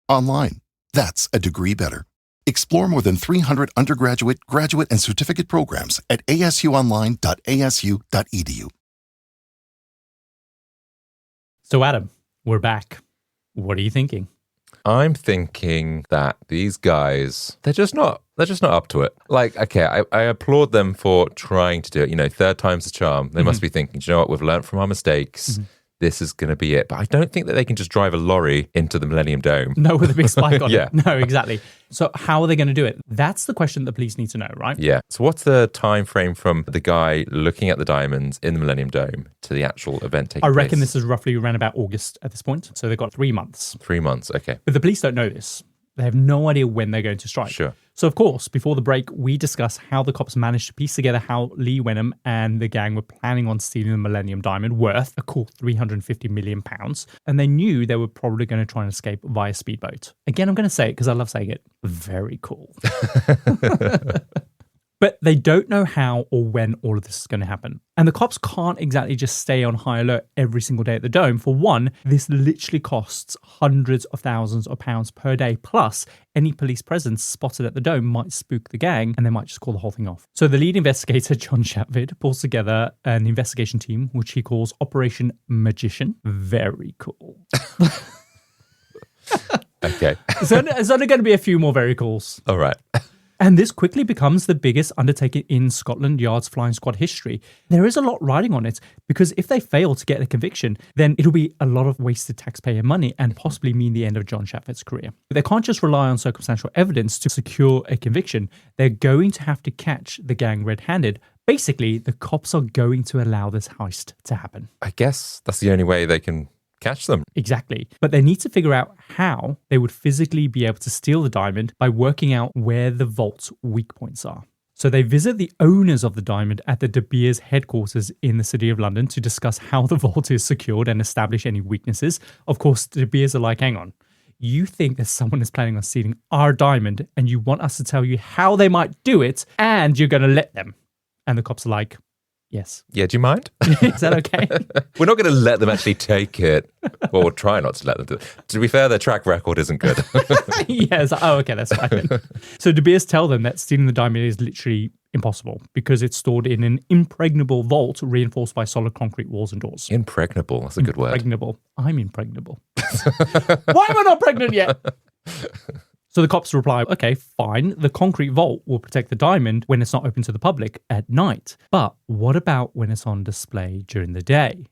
S5: Online. That's a degree better. Explore more than 300 undergraduate, graduate, and certificate programs at asuonline.asu.edu.
S2: So Adam, we're back. What are you thinking?
S1: I'm thinking that these guys, they're just not up to it. Like, okay, I applaud them for trying to do it. You know, third time's the charm. They must be thinking, do you know what? We've learned from our mistakes. This is going to be it. But I don't think that they can just drive a lorry into the Millennium Dome.
S2: No, with a big spike on
S1: Yeah.
S2: it. No, exactly. So how are they going to do it? That's the question the police need to know, right?
S1: Yeah. So what's the time frame from the guy looking at the diamonds in the Millennium Dome to the actual event taking
S2: I
S1: place?
S2: reckon this is roughly around about August at this point. So they've got 3 months.
S1: 3 months. Okay.
S2: But the police don't know this. They have no idea when they're going to strike.
S1: Sure.
S2: So, of course, before the break, we discuss how the cops managed to piece together how Lee Wenham and the gang were planning on stealing the Millennium Diamond worth a cool £350 million. And they knew they were probably going to try and escape via speedboat. Again, I'm going to say it because I love saying it. Very cool. But they don't know how or when all of this is going to happen. And the cops can't exactly just stay on high alert every single day at the Dome. For one, this literally costs hundreds of thousands of pounds per day. Plus, any police presence spotted at the Dome might spook the gang and they might just call the whole thing off. So the lead investigator, John Chatvid, pulls together an investigation team, which he calls Operation Magician. Very cool.
S1: Okay.
S2: So there's only going to be a few more very cools.
S1: All right.
S2: And this quickly becomes the biggest undertaking in Scotland Yard's flying squad history. There is a lot riding on it because if they fail to get a conviction, then it'll be a lot of wasted taxpayer money and possibly mean the end of John Chatvid's career. But they can't just rely on circumstantial evidence to secure a conviction. They're going to have to catch the gang red-handed. Basically, the cops are going to allow this heist to happen.
S1: I guess that's the only way they can catch them.
S2: Exactly. But they need to figure out how they would physically be able to steal the diamond by working out where the vault's weak points are. So they visit the owners of the diamond at the De Beers headquarters in the City of London to discuss how the vault is secured and establish any weaknesses. Of course, the De Beers are like, hang on, you think that someone is planning on stealing our diamond and you want us to tell you how they might do it and you're going to let them. And the cops are like, yes.
S1: Yeah, do you mind?
S2: Is that okay?
S1: We're not going to let them actually take it. Well, we'll try not to let them do it. To be fair, their track record isn't good.
S2: Yes. Oh, okay, that's fine. So De Beers tell them that stealing the diamond is literally impossible because it's stored in an impregnable vault reinforced by solid concrete walls and doors.
S1: Impregnable. That's a good word.
S2: Impregnable. I'm impregnable. Why am I not pregnant yet? So the cops reply, okay, fine. The concrete vault will protect the diamond when it's not open to the public at night. But what about when it's on display during the day?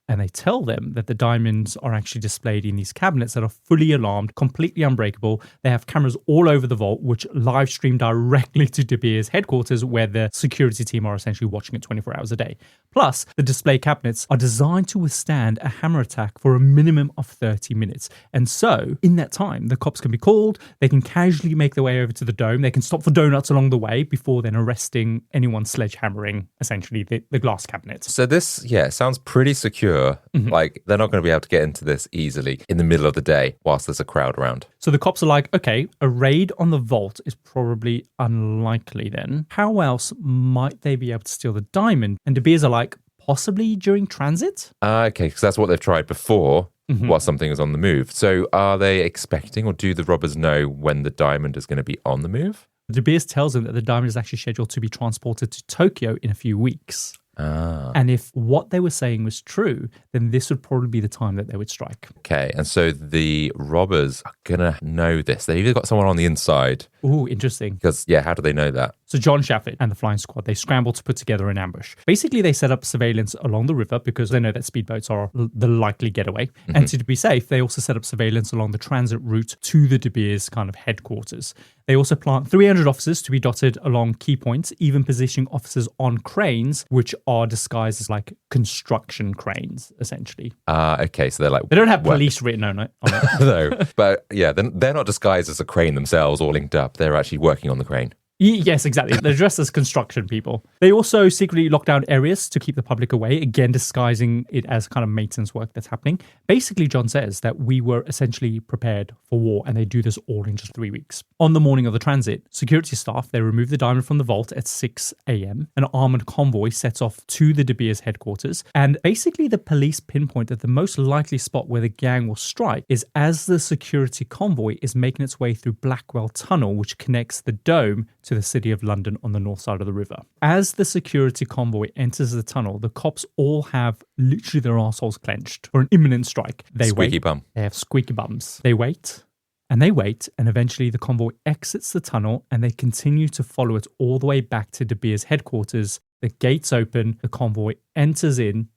S2: And they tell them that the diamonds are actually displayed in these cabinets that are fully alarmed, completely unbreakable. They have cameras all over the vault, which live stream directly to De Beers headquarters, where the security team are essentially watching it 24 hours a day. Plus, the display cabinets are designed to withstand a hammer attack for a minimum of 30 minutes. And so, in that time, the cops can be called, they can casually make their way over to the dome, they can stop for donuts along the way before then arresting anyone sledgehammering, essentially, the glass cabinets.
S1: So this, sounds pretty secure. secure. Like, they're not going to be able to get into this easily in the middle of the day whilst there's a crowd around.
S2: So the cops are like, okay, a raid on the vault is probably unlikely then. How else might they be able to steal the diamond? And De Beers are like, possibly during transit?
S1: Okay, because that's what they've tried before while something is on the move. So are they expecting, or do the robbers know when the diamond is going to be on the move?
S2: De Beers tells them that the diamond is actually scheduled to be transported to Tokyo in a few weeks. And if what they were saying was true, then this would probably be the time that they would strike.
S1: Okay, and so the robbers are going to know this. They've either got someone on the inside.
S2: Ooh, interesting.
S1: Because, yeah, how do they know that?
S2: So John Shafford and the flying squad, they scramble to put together an ambush. Basically, they set up surveillance along the river because they know that speedboats are the likely getaway. And to be safe, they also set up surveillance along the transit route to the De Beers kind of headquarters. They also plant 300 officers to be dotted along key points, even positioning officers on cranes, which are disguised as like construction cranes, essentially.
S1: Okay, so they're like...
S2: They don't have police written on it.
S1: No, but yeah, they're not disguised as a crane themselves or linked up. They're actually working on the crane.
S2: Yes, exactly. They're dressed as construction people. They also secretly lock down areas to keep the public away, again, disguising it as kind of maintenance work that's happening. Basically, John says that we were essentially prepared for war, and they do this all in just 3 weeks. On the morning of the transit, security staff, they remove the diamond from the vault at 6 a.m. An armored convoy sets off to the De Beers headquarters, and basically the police pinpoint that the most likely spot where the gang will strike is as the security convoy is making its way through Blackwell Tunnel, which connects the dome to the city of London on the north side of the river. As the security convoy enters the tunnel, the cops all have literally their assholes clenched for an imminent strike. They
S1: Squeaky
S2: wait.
S1: bum.
S2: They have squeaky bums. They wait. And they wait, and eventually the convoy exits the tunnel, and they continue to follow it all the way back to De Beers headquarters. The gates open, the convoy enters in,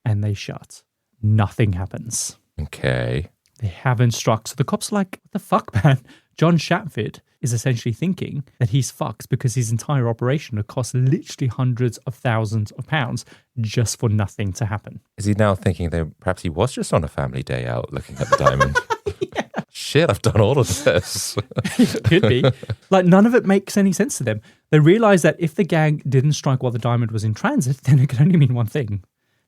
S2: and they shut. Nothing happens.
S1: Okay.
S2: They haven't struck. So the cops are like, what the fuck, man? John Shatford is essentially thinking that he's fucked because his entire operation would cost literally hundreds of thousands of pounds just for nothing to happen.
S1: Is he now thinking that perhaps he was just on a family day out looking at the diamond? Shit, I've done all of this.
S2: Could be. Like, none of it makes any sense to them. They realize that if the gang didn't strike while the diamond was in transit, then it could only mean one thing.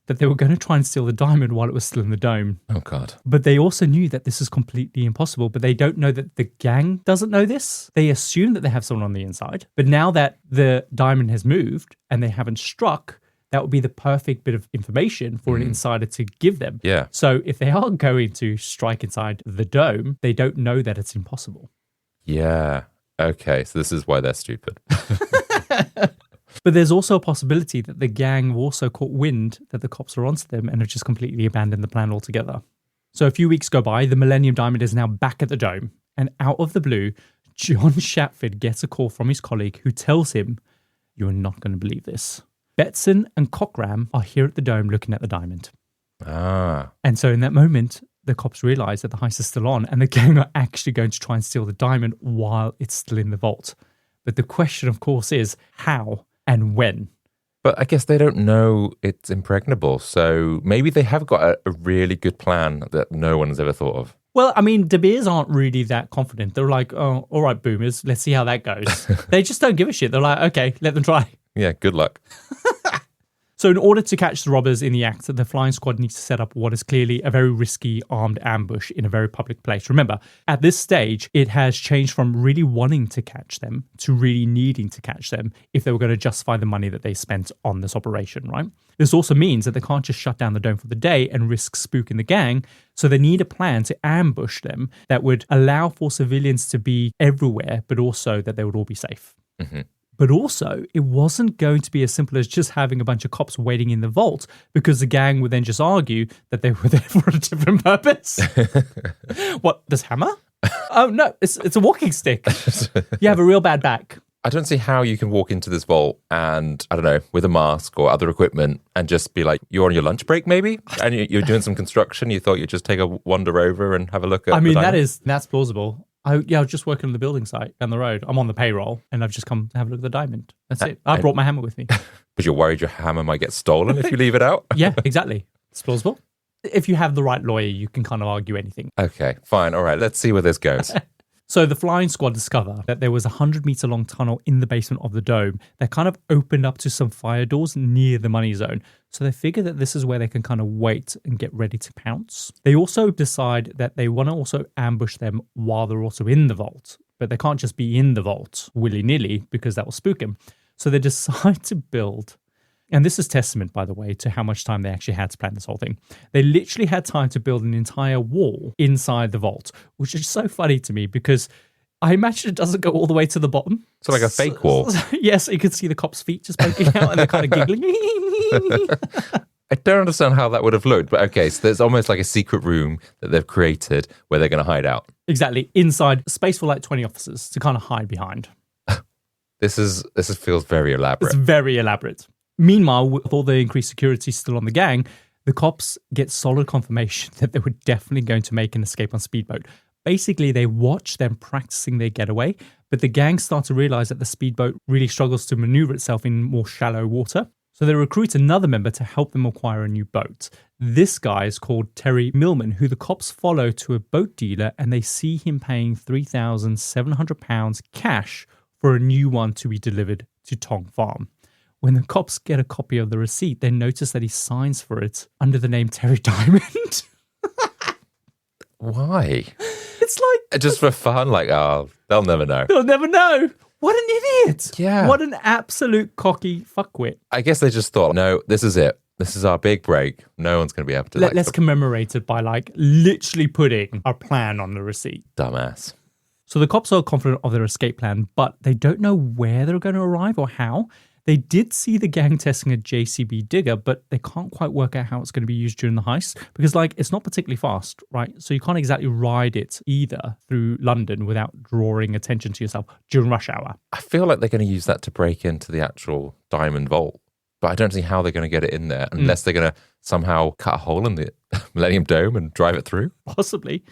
S2: That they were going to try and steal the diamond while it was still in the dome.
S1: Oh, God.
S2: But they also knew that this is completely impossible, but they don't know that the gang doesn't know this. They assume that they have someone on the inside. But now that the diamond has moved and they haven't struck, that would be the perfect bit of information for an insider to give them.
S1: Yeah.
S2: So if they are going to strike inside the dome, they don't know that it's impossible.
S1: Yeah. Okay, so this is why they're stupid.
S2: But there's also a possibility that the gang also caught wind that the cops are onto them and have just completely abandoned the plan altogether. So a few weeks go by, the Millennium Diamond is now back at the dome, and out of the blue, John Shatford gets a call from his colleague who tells him, "You're not going to believe this. Betson and Cockram are here at the dome looking at the diamond."
S1: Ah.
S2: And so in that moment, the cops realize that the heist is still on and the gang are actually going to try and steal the diamond while it's still in the vault. But the question, of course, is how and when?
S1: But I guess they don't know it's impregnable, so maybe they have got a really good plan that no one's ever thought of.
S2: Well, I mean, De Beers aren't really that confident. They're like, oh, all right, boomers, let's see how that goes. They just don't give a shit. They're like, okay, let them try.
S1: Yeah, good luck.
S2: So in order to catch the robbers in the act, the flying squad needs to set up what is clearly a very risky armed ambush in a very public place. Remember, at this stage, it has changed from really wanting to catch them to really needing to catch them if they were going to justify the money that they spent on this operation, right? This also means that they can't just shut down the dome for the day and risk spooking the gang. So they need a plan to ambush them that would allow for civilians to be everywhere, but also that they would all be safe.
S1: Mm-hmm.
S2: But also, it wasn't going to be as simple as just having a bunch of cops waiting in the vault, because the gang would then just argue that they were there for a different purpose. What, this hammer? Oh, no, it's a walking stick. You have a real bad back.
S1: I don't see how you can walk into this vault and, I don't know, with a mask or other equipment and just be like, you're on your lunch break maybe? And you're doing some construction. You thought you'd just take a wander over and have a look at
S2: I mean,
S1: the diamond?
S2: that's plausible. I was just working on the building site down the road. I'm on the payroll and I've just come to have a look at the diamond. That's it. I brought my hammer with me.
S1: But you're worried your hammer might get stolen if you leave it out?
S2: Yeah, exactly. It's plausible. If you have the right lawyer, you can kind of argue anything.
S1: Okay, fine. All right, let's see where this goes.
S2: So the flying squad discover that there was a 100-meter long tunnel in the basement of the dome that kind of opened up to some fire doors near the money zone. So they figure that this is where they can kind of wait and get ready to pounce. They also decide that they want to also ambush them while they're also in the vault. But they can't just be in the vault willy-nilly because that will spook him. So they decide to build... And this is testament, by the way, to how much time they actually had to plan this whole thing. They literally had time to build an entire wall inside the vault, which is so funny to me because I imagine it doesn't go all the way to the bottom.
S1: So like a fake wall.
S2: Yes, you can see the cops' feet just poking out and they're kind of giggling.
S1: I don't understand how that would have looked, but okay, so there's almost like a secret room that they've created where they're going to hide out.
S2: Exactly. Inside, space for like 20 officers to kind of hide behind.
S1: This feels very elaborate.
S2: It's very elaborate. Meanwhile, with all the increased security still on the gang, the cops get solid confirmation that they were definitely going to make an escape on speedboat. Basically, they watch them practicing their getaway, but the gang start to realize that the speedboat really struggles to maneuver itself in more shallow water. So they recruit another member to help them acquire a new boat. This guy is called Terry Millman, who the cops follow to a boat dealer, and they see him paying £3,700 cash for a new one to be delivered to Tong Farm. When the cops get a copy of the receipt, they notice that he signs for it under the name Terry Diamond.
S1: Why?
S2: It's like...
S1: Just for fun, like, oh, they'll never know.
S2: They'll never know. What an idiot.
S1: Yeah.
S2: What an absolute cocky fuckwit.
S1: I guess they just thought, no, this is it. This is our big break. No one's going to be able to...
S2: Let's commemorate it by like literally putting our plan on the receipt.
S1: Dumbass.
S2: So the cops are confident of their escape plan, but they don't know where they're going to arrive or how. They did see the gang testing a JCB Digger, but they can't quite work out how it's going to be used during the heist because, like, it's not particularly fast, right? So you can't exactly ride it either through London without drawing attention to yourself during rush hour.
S1: I feel like they're going to use that to break into the actual diamond vault, but I don't see how they're going to get it in there unless they're going to somehow cut a hole in the Millennium Dome and drive it through.
S2: Possibly.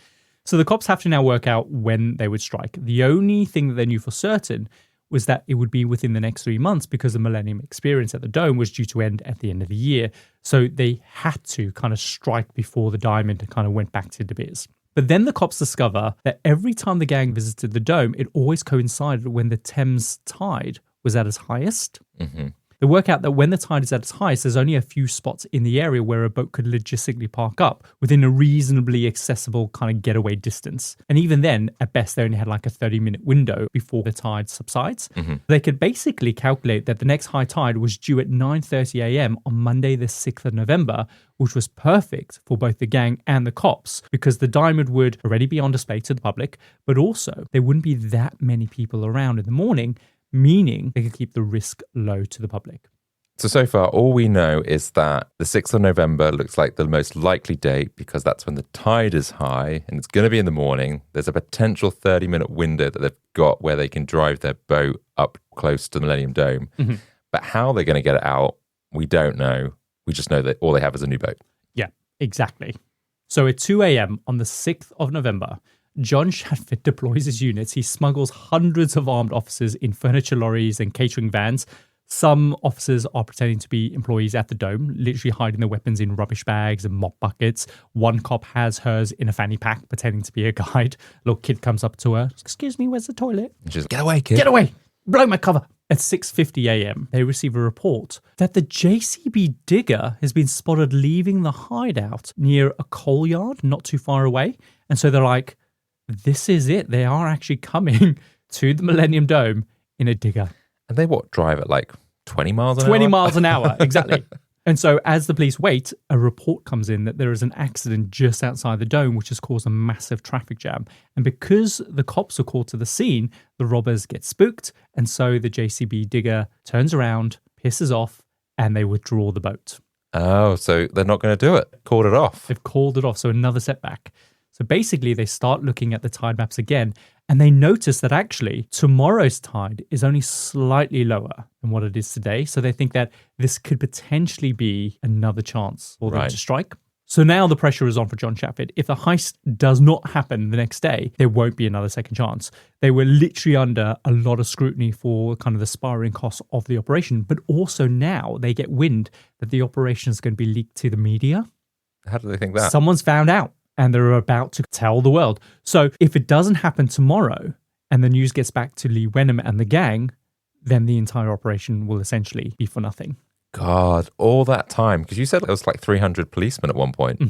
S2: So the cops have to now work out when they would strike. The only thing that they knew for certain was that it would be within the next 3 months because the Millennium experience at the Dome was due to end at the end of the year. So they had to kind of strike before the diamond kind of went back to De Beers. But then the cops discover that every time the gang visited the Dome, it always coincided when the Thames tide was at its highest.
S1: Mm-hmm.
S2: They work out that when the tide is at its highest, there's only a few spots in the area where a boat could logistically park up within a reasonably accessible kind of getaway distance. And even then, at best, they only had like a 30-minute window before the tide subsides. Mm-hmm. They could basically calculate that the next high tide was due at 9:30 a.m. on Monday, the 6th of November, which was perfect for both the gang and the cops because the diamond would already be on display to the public, but also there wouldn't be that many people around in the morning, meaning they could keep the risk low to the public.
S1: So far, all we know is that the 6th of November looks like the most likely date because that's when the tide is high and it's going to be in the morning. There's a potential 30-minute window that they've got where they can drive their boat up close to the Millennium Dome. Mm-hmm. But how they're going to get it out, we don't know. We just know that all they have is a new boat.
S2: Yeah, exactly. So at 2 a.m. on the 6th of November, John Shatford deploys his units. He smuggles hundreds of armed officers in furniture lorries and catering vans. Some officers are pretending to be employees at the Dome, literally hiding their weapons in rubbish bags and mop buckets. One cop has hers in a fanny pack, pretending to be a guide. A little kid comes up to her. Excuse me, where's the toilet?
S1: And she's, get away, kid.
S2: Get away. Blow my cover. At 6:50 a.m., they receive a report that the JCB Digger has been spotted leaving the hideout near a coal yard not too far away. And so they're like, this is it. They are actually coming to the Millennium Dome in a digger.
S1: And they drive at like 20 miles an hour?
S2: 20 miles an hour, exactly. And so as the police wait, a report comes in that there is an accident just outside the Dome, which has caused a massive traffic jam. And because the cops are called to the scene, the robbers get spooked. And so the JCB Digger turns around, pisses off, and they withdraw the boat.
S1: Oh, so they're not going to do it. Called it off.
S2: They've called it off. So another setback. So basically, they start looking at the tide maps again, and they notice that actually tomorrow's tide is only slightly lower than what it is today. So they think that this could potentially be another chance for them to strike. So now the pressure is on for John Shatford. If the heist does not happen the next day, there won't be another second chance. They were literally under a lot of scrutiny for kind of the spiraling costs of the operation, but also now they get wind that the operation is going to be leaked to the media.
S1: How do they think that?
S2: Someone's found out. and they're about to tell the world. So if it doesn't happen tomorrow and the news gets back to Lee Wenham and the gang, then the entire operation will essentially be for nothing.
S1: God, all that time. Because you said it was like 300 policemen at one point,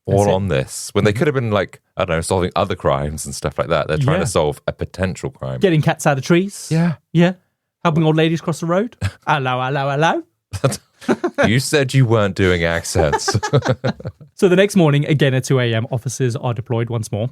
S1: all on this. When they could have been like, I don't know, solving other crimes and stuff like that. They're trying to solve a potential crime.
S2: Getting cats out of trees.
S1: Yeah.
S2: Yeah. Helping old ladies cross the road. Hello, hello, hello.
S1: You said you weren't doing accents.
S2: So the next morning, again at 2 a.m., officers are deployed once more.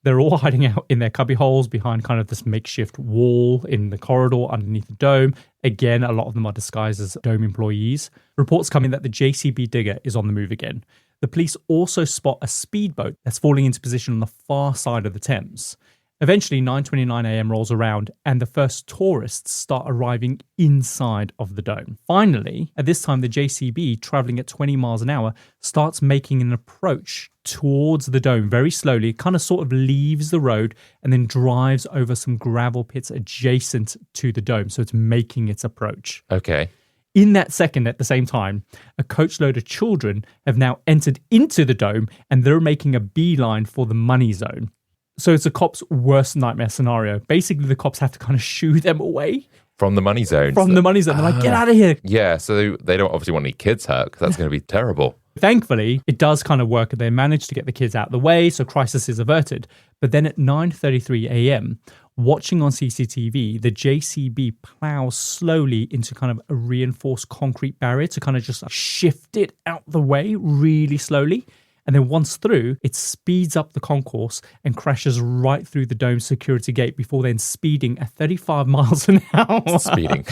S2: They're all hiding out in their cubby holes behind kind of this makeshift wall in the corridor underneath the dome. Again, a lot of them are disguised as dome employees. Reports come in that the JCB Digger is on the move again. The police also spot a speedboat that's falling into position on the far side of the Thames. Eventually, 9:29 a.m. rolls around and the first tourists start arriving inside of the dome. Finally, at this time, the JCB, traveling at 20 miles an hour, starts making an approach towards the dome very slowly. It kind of sort of leaves the road and then drives over some gravel pits adjacent to the dome. So it's making its approach.
S1: Okay.
S2: In that second, at the same time, a coachload of children have now entered into the dome and they're making a beeline for the money zone. So it's a cop's worst nightmare scenario. Basically, the cops have to kind of shoo them away.
S1: From the money zone.
S2: From the money zone. They're like, get out of here.
S1: Yeah, so they don't obviously want any kids hurt because that's going to be terrible.
S2: Thankfully, it does kind of work. They manage to get the kids out of the way, so crisis is averted. But then at 9:33 a.m., watching on CCTV, the JCB plows slowly into kind of a reinforced concrete barrier to kind of just shift it out the way really slowly. And then once through, it speeds up the concourse and crashes right through the dome security gate before then speeding at 35 miles an hour.
S1: Speeding.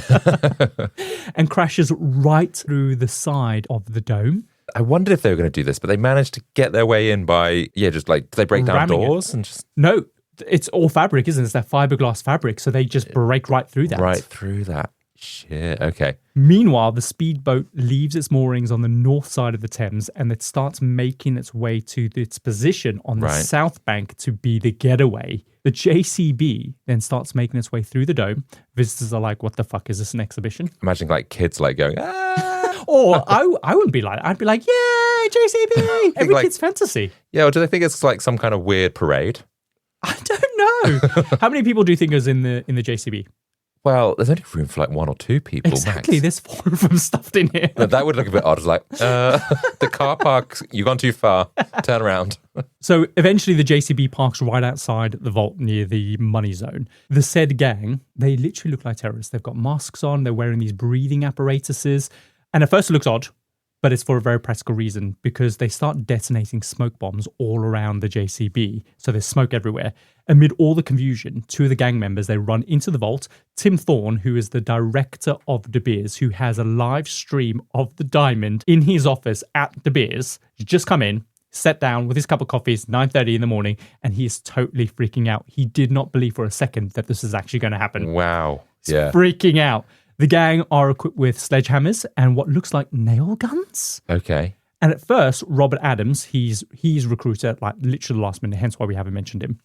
S2: And crashes right through the side of the dome.
S1: I wondered if they were going to do this, but they managed to get their way in by, just like, did they break down doors and just...
S2: No, it's all fabric, isn't it? It's that fiberglass fabric. So they just break right through that.
S1: Right through that. Shit, okay.
S2: Meanwhile, the speedboat leaves its moorings on the north side of the Thames and it starts making its way to its position on the south bank to be the getaway. The JCB then starts making its way through the dome. Visitors are like, what the fuck is this, an exhibition?
S1: Imagine like kids like going, ah!
S2: Or I wouldn't be like that. I'd be like, yay, JCB! Every kid's fantasy.
S1: Yeah, or do they think it's like some kind of weird parade?
S2: I don't know. How many people do you think is in the JCB?
S1: Well, there's only room for like one or two people,
S2: Exactly,
S1: max.
S2: there's 4 of them stuffed in here.
S1: That would look a bit odd. It's like, the car park, you've gone too far. Turn around.
S2: So eventually the JCB parks right outside the vault near the money zone. The said gang, they literally look like terrorists. They've got masks on, they're wearing these breathing apparatuses. And at first it looks odd, but it's for a very practical reason because they start detonating smoke bombs all around the JCB. So there's smoke everywhere. Amid all the confusion, 2 of the gang members, they run into the vault. Tim Thorne, who is the director of De Beers, who has a live stream of the diamond in his office at De Beers, just come in, sat down with his cup of coffee. It's 9:30 in the morning, and he is totally freaking out. He did not believe for a second that this is actually going to happen.
S1: Wow.
S2: He's freaking out. The gang are equipped with sledgehammers and what looks like nail guns.
S1: Okay.
S2: And at first, Robert Adams, he's recruiter, like literally the last minute, hence why we haven't mentioned him.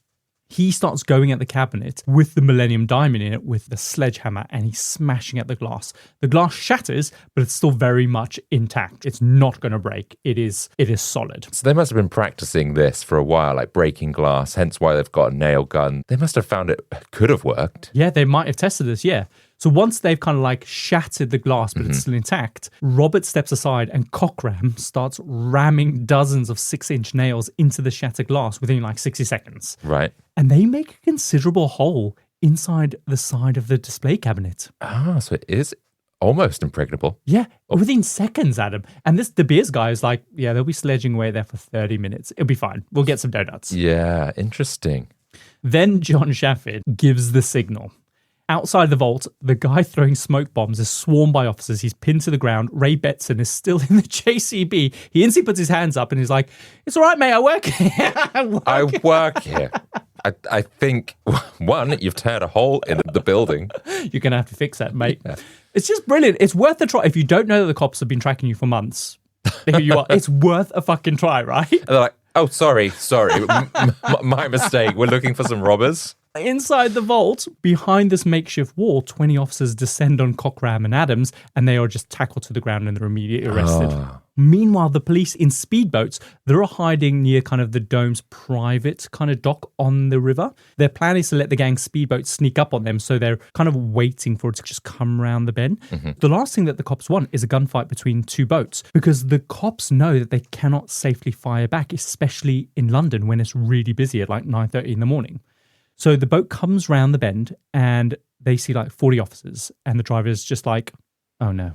S2: He starts going at the cabinet with the Millennium Diamond in it with the sledgehammer and he's smashing at the glass. The glass shatters, but it's still very much intact. It's not going to break. It is solid.
S1: So they must have been practicing this for a while, like breaking glass, hence why they've got a nail gun. They must have found it could have worked.
S2: Yeah, they might have tested this, yeah. So once they've kind of like shattered the glass, but it's still intact, Robert steps aside and Cockram starts ramming dozens of 6-inch nails into the shattered glass within like 60 seconds.
S1: Right.
S2: And they make a considerable hole inside the side of the display cabinet.
S1: Ah, so it is almost impregnable.
S2: Yeah, within seconds, Adam. And this De Beers guy is like, yeah, they'll be sledging away there for 30 minutes. It'll be fine. We'll get some donuts.
S1: Yeah, interesting.
S2: Then John Shafford gives the signal. Outside the vault, the guy throwing smoke bombs is swarmed by officers. He's pinned to the ground. Ray Betson is still in the JCB. He instantly puts his hands up and he's like, it's all right, mate, I work here.
S1: I work here. I think, one, you've teared a hole in the building.
S2: You're going to have to fix that, mate. Yeah. It's just brilliant. It's worth a try. If you don't know that the cops have been tracking you for months, here you are. It's worth a fucking try, right?
S1: And they're like, oh, sorry. My mistake. We're looking for some robbers.
S2: Inside the vault, behind this makeshift wall, 20 officers descend on Cockram and Adams, and they are just tackled to the ground and they're immediately arrested. Meanwhile, the police in speedboats, they're hiding near kind of the dome's private kind of dock on the river. Their plan is to let the gang speedboat sneak up on them, so they're kind of waiting for it to just come around the bend. The last thing that the cops want is a gunfight between two boats, because the cops know that they cannot safely fire back, especially in London when it's really busy at like 9:30 in the morning. So the boat comes round the bend and they see like 40 officers, and the driver's just like, oh no.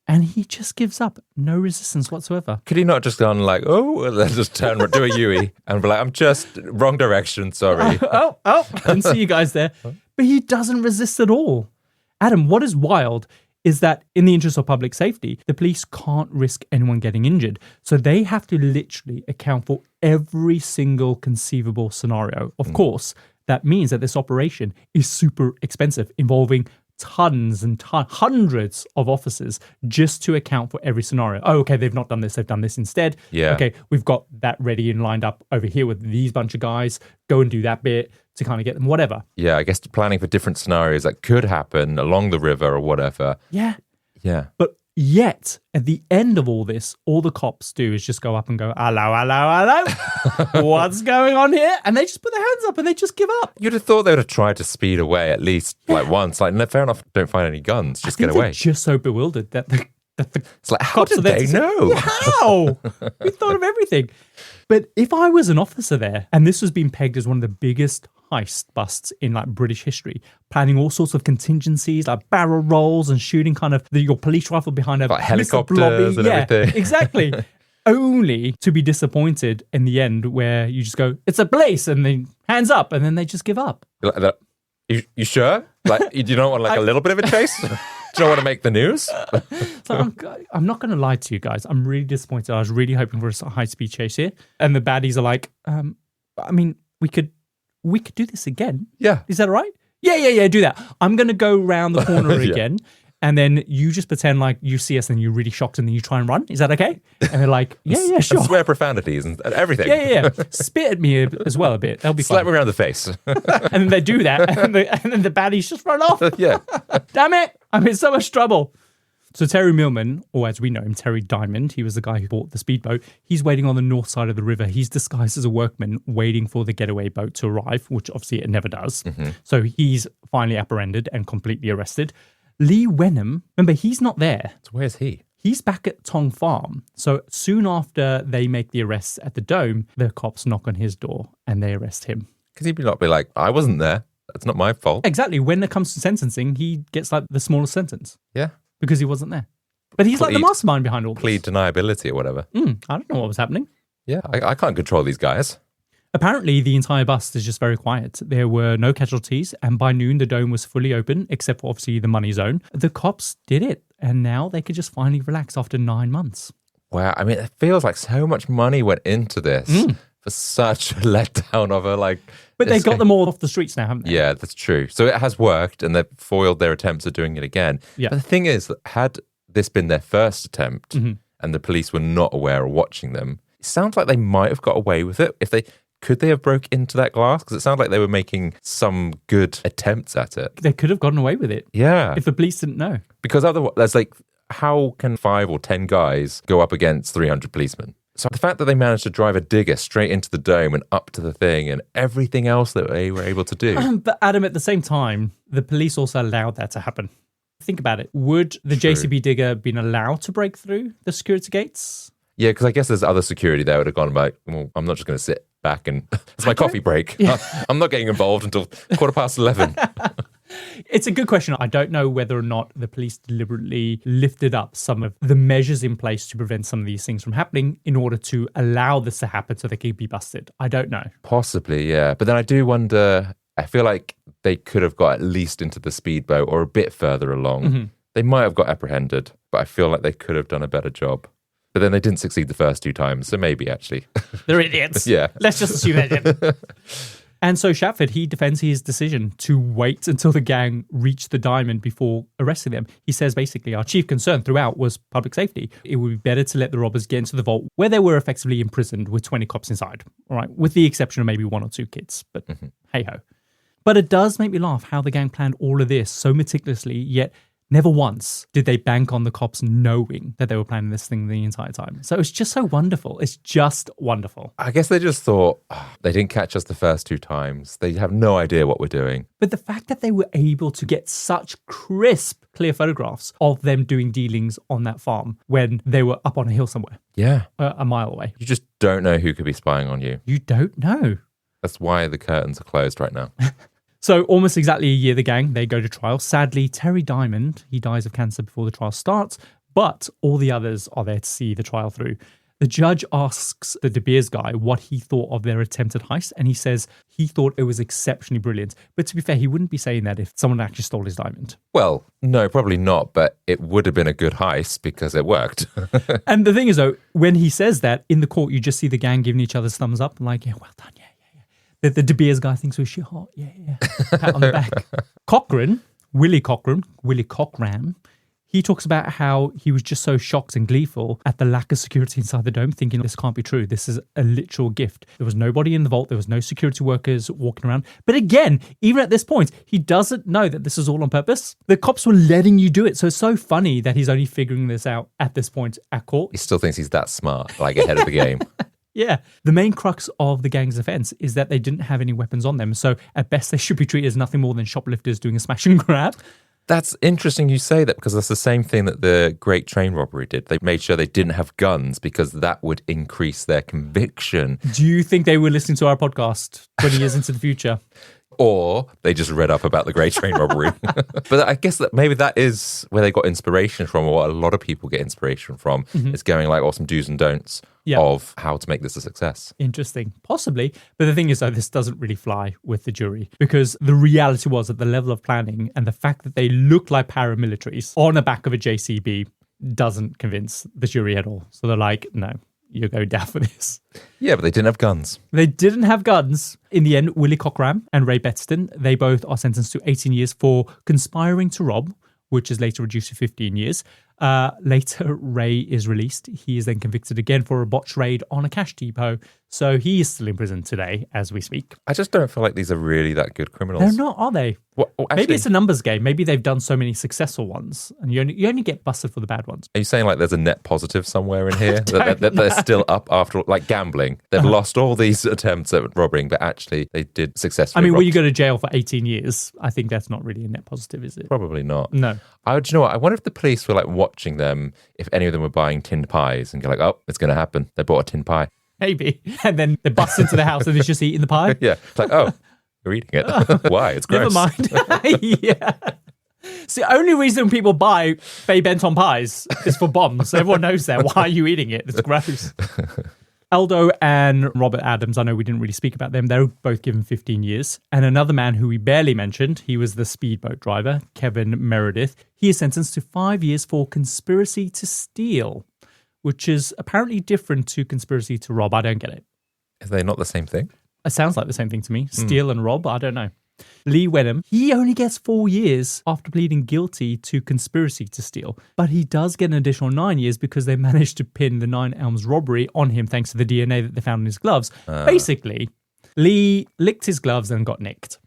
S2: And he just gives up. No resistance whatsoever.
S1: Could he not just gone like, oh, let's just turn, do a Yui and be like, I'm just wrong direction, sorry.
S2: Didn't see you guys there. But he doesn't resist at all. Adam, what is wild is that in the interest of public safety, the police can't risk anyone getting injured. So they have to literally account for every single conceivable scenario. Of course, that means that this operation is super expensive, involving tons and hundreds of officers just to account for every scenario. Oh, okay, they've not done this, they've done this instead.
S1: Yeah.
S2: Okay, we've got that ready and lined up over here with these bunch of guys. Go and do that bit to kind of get them, whatever.
S1: Yeah, I guess planning for different scenarios that could happen along the river or whatever.
S2: Yeah.
S1: Yeah.
S2: But yet, at the end of all this, all the cops do is just go up and go, hello, hello, hello. What's going on here? And they just put their hands up and they just give up.
S1: You'd have thought they would have tried to speed away at least like once. Like, no, fair enough, don't find any guns, just get away.
S2: They're just so bewildered that the
S1: It's like, how did they know?
S2: How? We thought of everything. But if I was an officer there, and this was being pegged as one of the biggest heist busts in like British history, planning all sorts of contingencies like barrel rolls and shooting kind of your police rifle behind a
S1: like helicopters and everything.
S2: Exactly. Only to be disappointed in the end where you just go, it's a police, and then hands up, and then they just give up.
S1: You sure? Like, you don't want like a little bit of a chase? Do you not want to make the news?
S2: So I'm not going to lie to you guys. I'm really disappointed. I was really hoping for a high-speed chase here. And the baddies are like, I mean, we could do this again.
S1: Yeah.
S2: Is that all right? Yeah, do that. I'm going to go round the corner again. And then you just pretend like you see us and you're really shocked and then you try and run. Is that okay? And they're like, yeah, sure.
S1: And swear profanities and everything.
S2: Yeah. Spit at me as well a bit. That'll be fun.
S1: Slap me around the face.
S2: And then they do that. And then the baddies just run off.
S1: Yeah.
S2: Damn it. I'm in so much trouble. So Terry Millman, or as we know him, Terry Diamond, he was the guy who bought the speedboat. He's waiting on the north side of the river. He's disguised as a workman waiting for the getaway boat to arrive, which obviously it never does. Mm-hmm. So he's finally apprehended and completely arrested. Lee Wenham, remember, he's not there.
S1: So where's he?
S2: He's back at Tong Farm. So soon after they make the arrests at the Dome, the cops knock on his door and they arrest him.
S1: Because he'd not be like, I wasn't there. That's not my fault.
S2: Exactly. When it comes to sentencing, he gets like the smallest sentence.
S1: Yeah.
S2: Because he wasn't there. But he's like the mastermind behind all this.
S1: Plead deniability or whatever.
S2: I don't know what was happening.
S1: Yeah, I can't control these guys.
S2: Apparently, the entire bust is just very quiet. There were no casualties, and by noon, the dome was fully open, except for obviously the money zone. The cops did it, and now they could just finally relax after 9 months.
S1: Wow, I mean, it feels like so much money went into this for such a letdown of a like...
S2: But they got them all off the streets now, haven't they?
S1: Yeah, that's true. So it has worked, and they've foiled their attempts at doing it again. Yeah. But the thing is, had this been their first attempt, and the police were not aware or watching them, it sounds like they might have got away with it. Could they have broke into that glass? Because it sounds like they were making some good attempts at it.
S2: They could have gotten away with it.
S1: Yeah.
S2: If the police didn't know.
S1: Because otherwise, there's like, how can 5 or 10 guys go up against 300 policemen? So the fact that they managed to drive a digger straight into the dome and up to the thing and everything else that they were able to do.
S2: But Adam, at the same time, the police also allowed that to happen. Think about it. Would the JCB digger been allowed to break through the security gates?
S1: Yeah, because I guess there's other security there would have gone like, well, I'm not just going to sit back and it's my coffee break. Yeah. I'm not getting involved until 11:15.
S2: It's a good question. I don't know whether or not the police deliberately lifted up some of the measures in place to prevent some of these things from happening in order to allow this to happen so they could be busted. I don't know.
S1: Possibly, yeah. But then I do wonder, I feel like they could have got at least into the speedboat or a bit further along. Mm-hmm. They might have got apprehended, but I feel like they could have done a better job. But then they didn't succeed the first 2 times, so maybe actually.
S2: They're idiots.
S1: Yeah.
S2: Let's just assume they did. And so Shatford, he defends his decision to wait until the gang reached the diamond before arresting them. He says basically, our chief concern throughout was public safety. It would be better to let the robbers get into the vault where they were effectively imprisoned with 20 cops inside. All right, with the exception of maybe 1 or 2 kids. But hey-ho. But it does make me laugh how the gang planned all of this so meticulously, yet Never once did they bank on the cops knowing that they were planning this thing the entire time. So it's just so wonderful. It's just wonderful.
S1: I guess they just thought, they didn't catch us the first 2 times. They have no idea what we're doing.
S2: But the fact that they were able to get such crisp, clear photographs of them doing dealings on that farm when they were up on a hill somewhere.
S1: Yeah.
S2: A mile away.
S1: You just don't know who could be spying on you.
S2: You don't know.
S1: That's why the curtains are closed right now.
S2: So almost exactly a year, the gang, they go to trial. Sadly, Terry Diamond, he dies of cancer before the trial starts, but all the others are there to see the trial through. The judge asks the De Beers guy what he thought of their attempted heist, and he says he thought it was exceptionally brilliant. But to be fair, he wouldn't be saying that if someone actually stole his diamond.
S1: Well, no, probably not, but it would have been a good heist because it worked.
S2: And the thing is, though, when he says that, in the court, you just see the gang giving each other's thumbs up, like, yeah, well done, yeah. The De Beers guy thinks we're shit hot, yeah. Pat on the back. Willie Cockram, he talks about how he was just so shocked and gleeful at the lack of security inside the dome, thinking this can't be true. This is a literal gift. There was nobody in the vault. There was no security workers walking around. But again, even at this point, he doesn't know that this is all on purpose. The cops were letting you do it. So it's so funny that he's only figuring this out at this point at court.
S1: He still thinks he's that smart, like ahead of the game.
S2: Yeah. The main crux of the gang's offense is that they didn't have any weapons on them. So at best, they should be treated as nothing more than shoplifters doing a smash and grab.
S1: That's interesting you say that because that's the same thing that the Great Train Robbery did. They made sure they didn't have guns because that would increase their conviction.
S2: Do you think they were listening to our podcast 20 years into the future?
S1: Or they just read up about the Great Train Robbery. But I guess that maybe that is where they got inspiration from, or what a lot of people get inspiration from, is going like some do's and don'ts of how to make this a success.
S2: Interesting. Possibly. But the thing is, though, this doesn't really fly with the jury because the reality was at the level of planning and the fact that they look like paramilitaries on the back of a JCB doesn't convince the jury at all. So they're like, no, you're going down for this.
S1: Yeah, but they didn't have guns.
S2: They didn't have guns. In the end, Willie Cockram and Ray Betson, they both are sentenced to 18 years for conspiring to rob, which is later reduced to 15 years. Later, Ray is released. He is then convicted again for a botched raid on a cash depot. So he is still in prison today as we speak.
S1: I just don't feel like these are really that good criminals.
S2: They're not, are they?
S1: Well, actually,
S2: maybe it's a numbers game. Maybe they've done so many successful ones and you only get busted for the bad ones.
S1: Are you saying like there's a net positive somewhere in here? that they're still up after, like gambling. They've lost all these attempts at robbing, but actually they did successfully.
S2: I mean,
S1: rob.
S2: when you go to jail for 18 years, I think that's not really a net positive, is it?
S1: Probably not.
S2: No.
S1: Do you know what? I wonder if the police were like watching them, if any of them were buying tinned pies and go like, oh, it's going to happen. They bought a tin pie.
S2: Maybe. And then they bust into the house and they're just eating the pie.
S1: Yeah. It's like, oh, you're eating it. Why? It's gross.
S2: Never mind. Yeah. It's the only reason people buy Bay Benton pies is for bombs. Everyone knows that. Why are you eating it? It's gross. Aldo and Robert Adams, I know we didn't really speak about them. They're both given 15 years. And another man who we barely mentioned, he was the speedboat driver, Kevin Meredith. He is sentenced to 5 years for conspiracy to steal, which is apparently different to conspiracy to rob. I don't get it.
S1: Are they not the same thing?
S2: It sounds like the same thing to me. Steal and rob, I don't know. Lee Wenham, he only gets 4 years after pleading guilty to conspiracy to steal, but he does get an additional 9 years because they managed to pin the Nine Elms robbery on him thanks to the DNA that they found in his gloves. Basically, Lee licked his gloves and got nicked.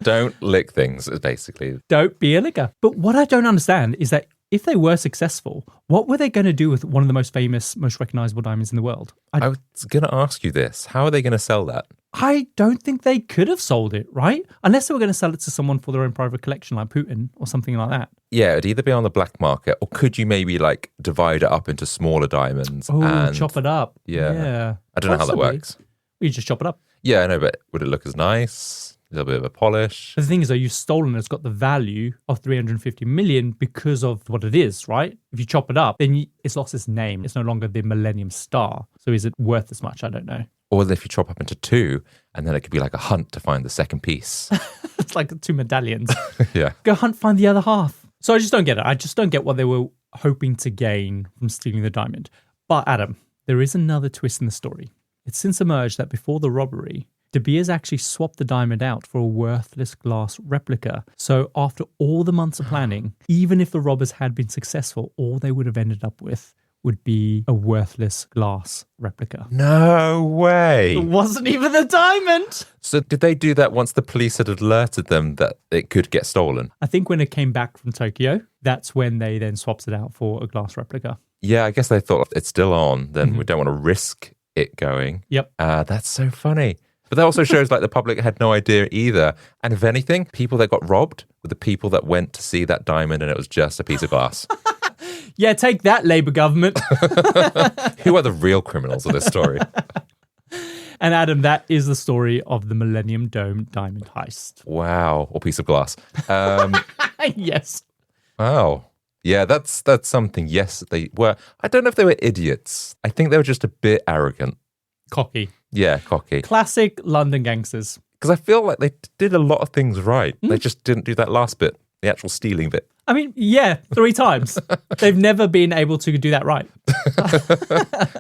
S1: Don't lick things, basically.
S2: Don't be a licker. But what I don't understand is that if they were successful, what were they going to do with one of the most famous, most recognizable diamonds in the world?
S1: I was going to ask you this. How are they going to sell that?
S2: I don't think they could have sold it, right? Unless they were going to sell it to someone for their own private collection, like Putin or something like that.
S1: Yeah, it'd either be on the black market, or could you maybe like divide it up into smaller diamonds?
S2: Oh,
S1: and
S2: chop it up.
S1: Yeah. I don't know how that works.
S2: You just chop it up.
S1: Yeah, I know, but would it look as nice? A little bit of a polish.
S2: But the thing is, though, you've stolen it. It's got the value of 350 million because of what it is, right? If you chop it up, then it's lost its name. It's no longer the Millennium Star. So is it worth as much? I don't know.
S1: Or if you chop up into two, and then it could be like a hunt to find the second piece.
S2: It's like 2 medallions.
S1: Yeah.
S2: Go hunt, find the other half. So I just don't get it. I just don't get what they were hoping to gain from stealing the diamond. But Adam, there is another twist in the story. It's since emerged that before the robbery, De Beers actually swapped the diamond out for a worthless glass replica. So after all the months of planning, even if the robbers had been successful, all they would have ended up with would be a worthless glass replica.
S1: No way.
S2: It wasn't even a diamond.
S1: So did they do that once the police had alerted them that it could get stolen?
S2: I think when it came back from Tokyo, that's when they then swapped it out for a glass replica.
S1: Yeah, I guess they thought it's still on, then we don't want to risk it going.
S2: Yep.
S1: That's so funny. But that also shows like the public had no idea either. And if anything, people that got robbed were the people that went to see that diamond and it was just a piece of glass.
S2: Yeah, take that, Labour government.
S1: Who are the real criminals of this story?
S2: And Adam, that is the story of the Millennium Dome Diamond Heist.
S1: Wow. Or piece of glass.
S2: Yes.
S1: Wow. Yeah, that's something. Yes, they were. I don't know if they were idiots. I think they were just a bit arrogant.
S2: Cocky.
S1: Yeah, cocky.
S2: Classic London gangsters.
S1: Because I feel like they did a lot of things right. They just didn't do that last bit, the actual stealing bit.
S2: I mean, yeah, 3 times. They've never been able to do that right.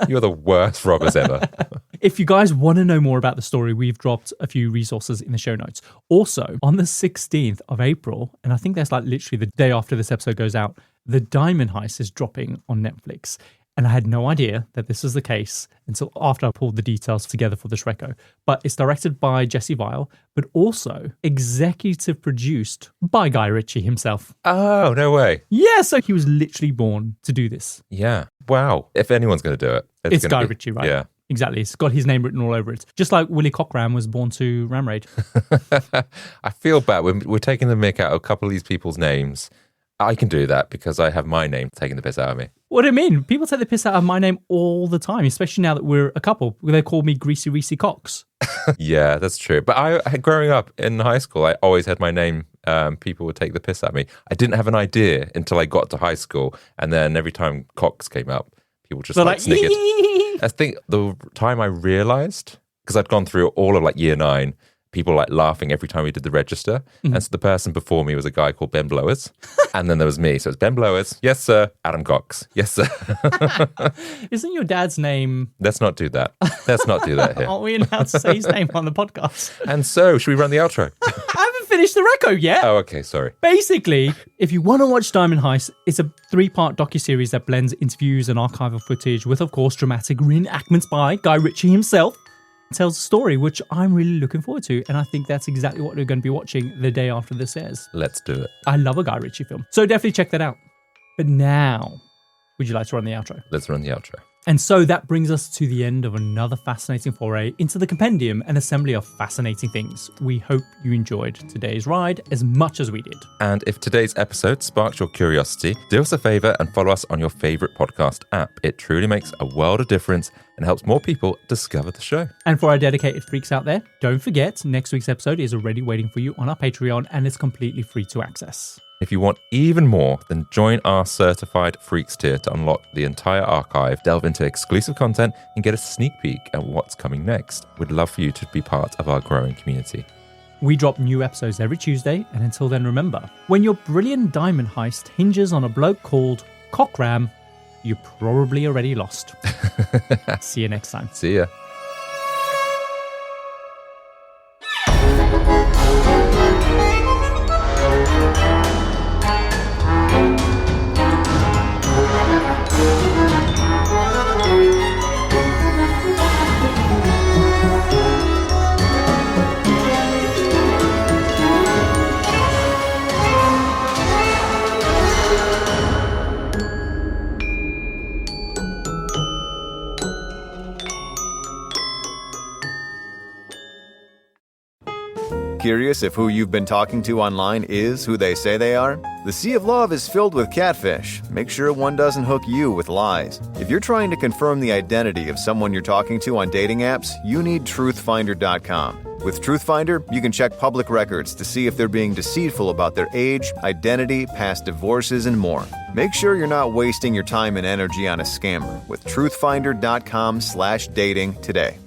S1: You're the worst robbers ever.
S2: If you guys want to know more about the story, we've dropped a few resources in the show notes. Also, on the 16th of April, and I think that's like literally the day after this episode goes out, The Diamond Heist is dropping on Netflix. And I had no idea that this was the case until after I pulled the details together for this reco. But it's directed by Jesse Vile, but also executive produced by Guy Ritchie himself.
S1: Oh, no way.
S2: Yeah, so he was literally born to do this.
S1: Yeah. Wow. If anyone's going to do it,
S2: It's Guy Ritchie, right?
S1: Yeah.
S2: Exactly. It's got his name written all over it. Just like Willie Cockram was born to Ram Raid.
S1: I feel bad. We're taking the mick out of a couple of these people's names. I can do that because I have my name taking the piss out of me.
S2: What do you mean? People take the piss out of my name all the time, especially now that we're a couple. They call me Greasy Risi Cox.
S1: Yeah, that's true. But growing up in high school, I always had my name. People would take the piss out of me. I didn't have an idea until I got to high school. And then every time Cox came up, people just like sniggered. I think the time I realized, because I'd gone through all of like year 9, people like laughing every time we did the register. And so the person before me was a guy called Ben Blowers. And then there was me. So it's Ben Blowers. Yes, sir. Adam Cox. Yes, sir.
S2: Isn't your dad's name...
S1: Let's not do that. Let's not do that here.
S2: Aren't we allowed to say his name on the podcast?
S1: And so, should we run the outro?
S2: I haven't finished the reco yet.
S1: Oh, okay. Sorry.
S2: Basically, if you want to watch Diamond Heist, it's a 3-part docuseries that blends interviews and archival footage with, of course, dramatic reenactments by Guy Ritchie himself. It tells a story which I'm really looking forward to, and I think that's exactly what we're going to be watching the day after this airs.
S1: Let's do it.
S2: I love a Guy Ritchie film, so definitely check that out. But now, would you like to run the outro?
S1: Let's run the outro.
S2: And so that brings us to the end of another fascinating foray into the Compendium, an assembly of fascinating things. We hope you enjoyed today's ride as much as we did.
S1: And if today's episode sparked your curiosity, do us a favor and follow us on your favorite podcast app. It truly makes a world of difference and helps more people discover the show.
S2: And for our dedicated freaks out there, don't forget, next week's episode is already waiting for you on our Patreon and it's completely free to access.
S1: If you want even more, then join our Certified Freaks tier to unlock the entire archive, delve into exclusive content, and get a sneak peek at what's coming next. We'd love for you to be part of our growing community.
S2: We drop new episodes every Tuesday, and until then, remember, when your brilliant diamond heist hinges on a bloke called Cockram, you're probably already lost. See you next time.
S1: See ya.
S7: Curious if who you've been talking to online is who they say they are? The Sea of Love is filled with catfish. Make sure one doesn't hook you with lies. If you're trying to confirm the identity of someone you're talking to on dating apps, you need truthfinder.com. With Truthfinder, you can check public records to see if they're being deceitful about their age, identity, past divorces, and more. Make sure you're not wasting your time and energy on a scammer with truthfinder.com/dating today.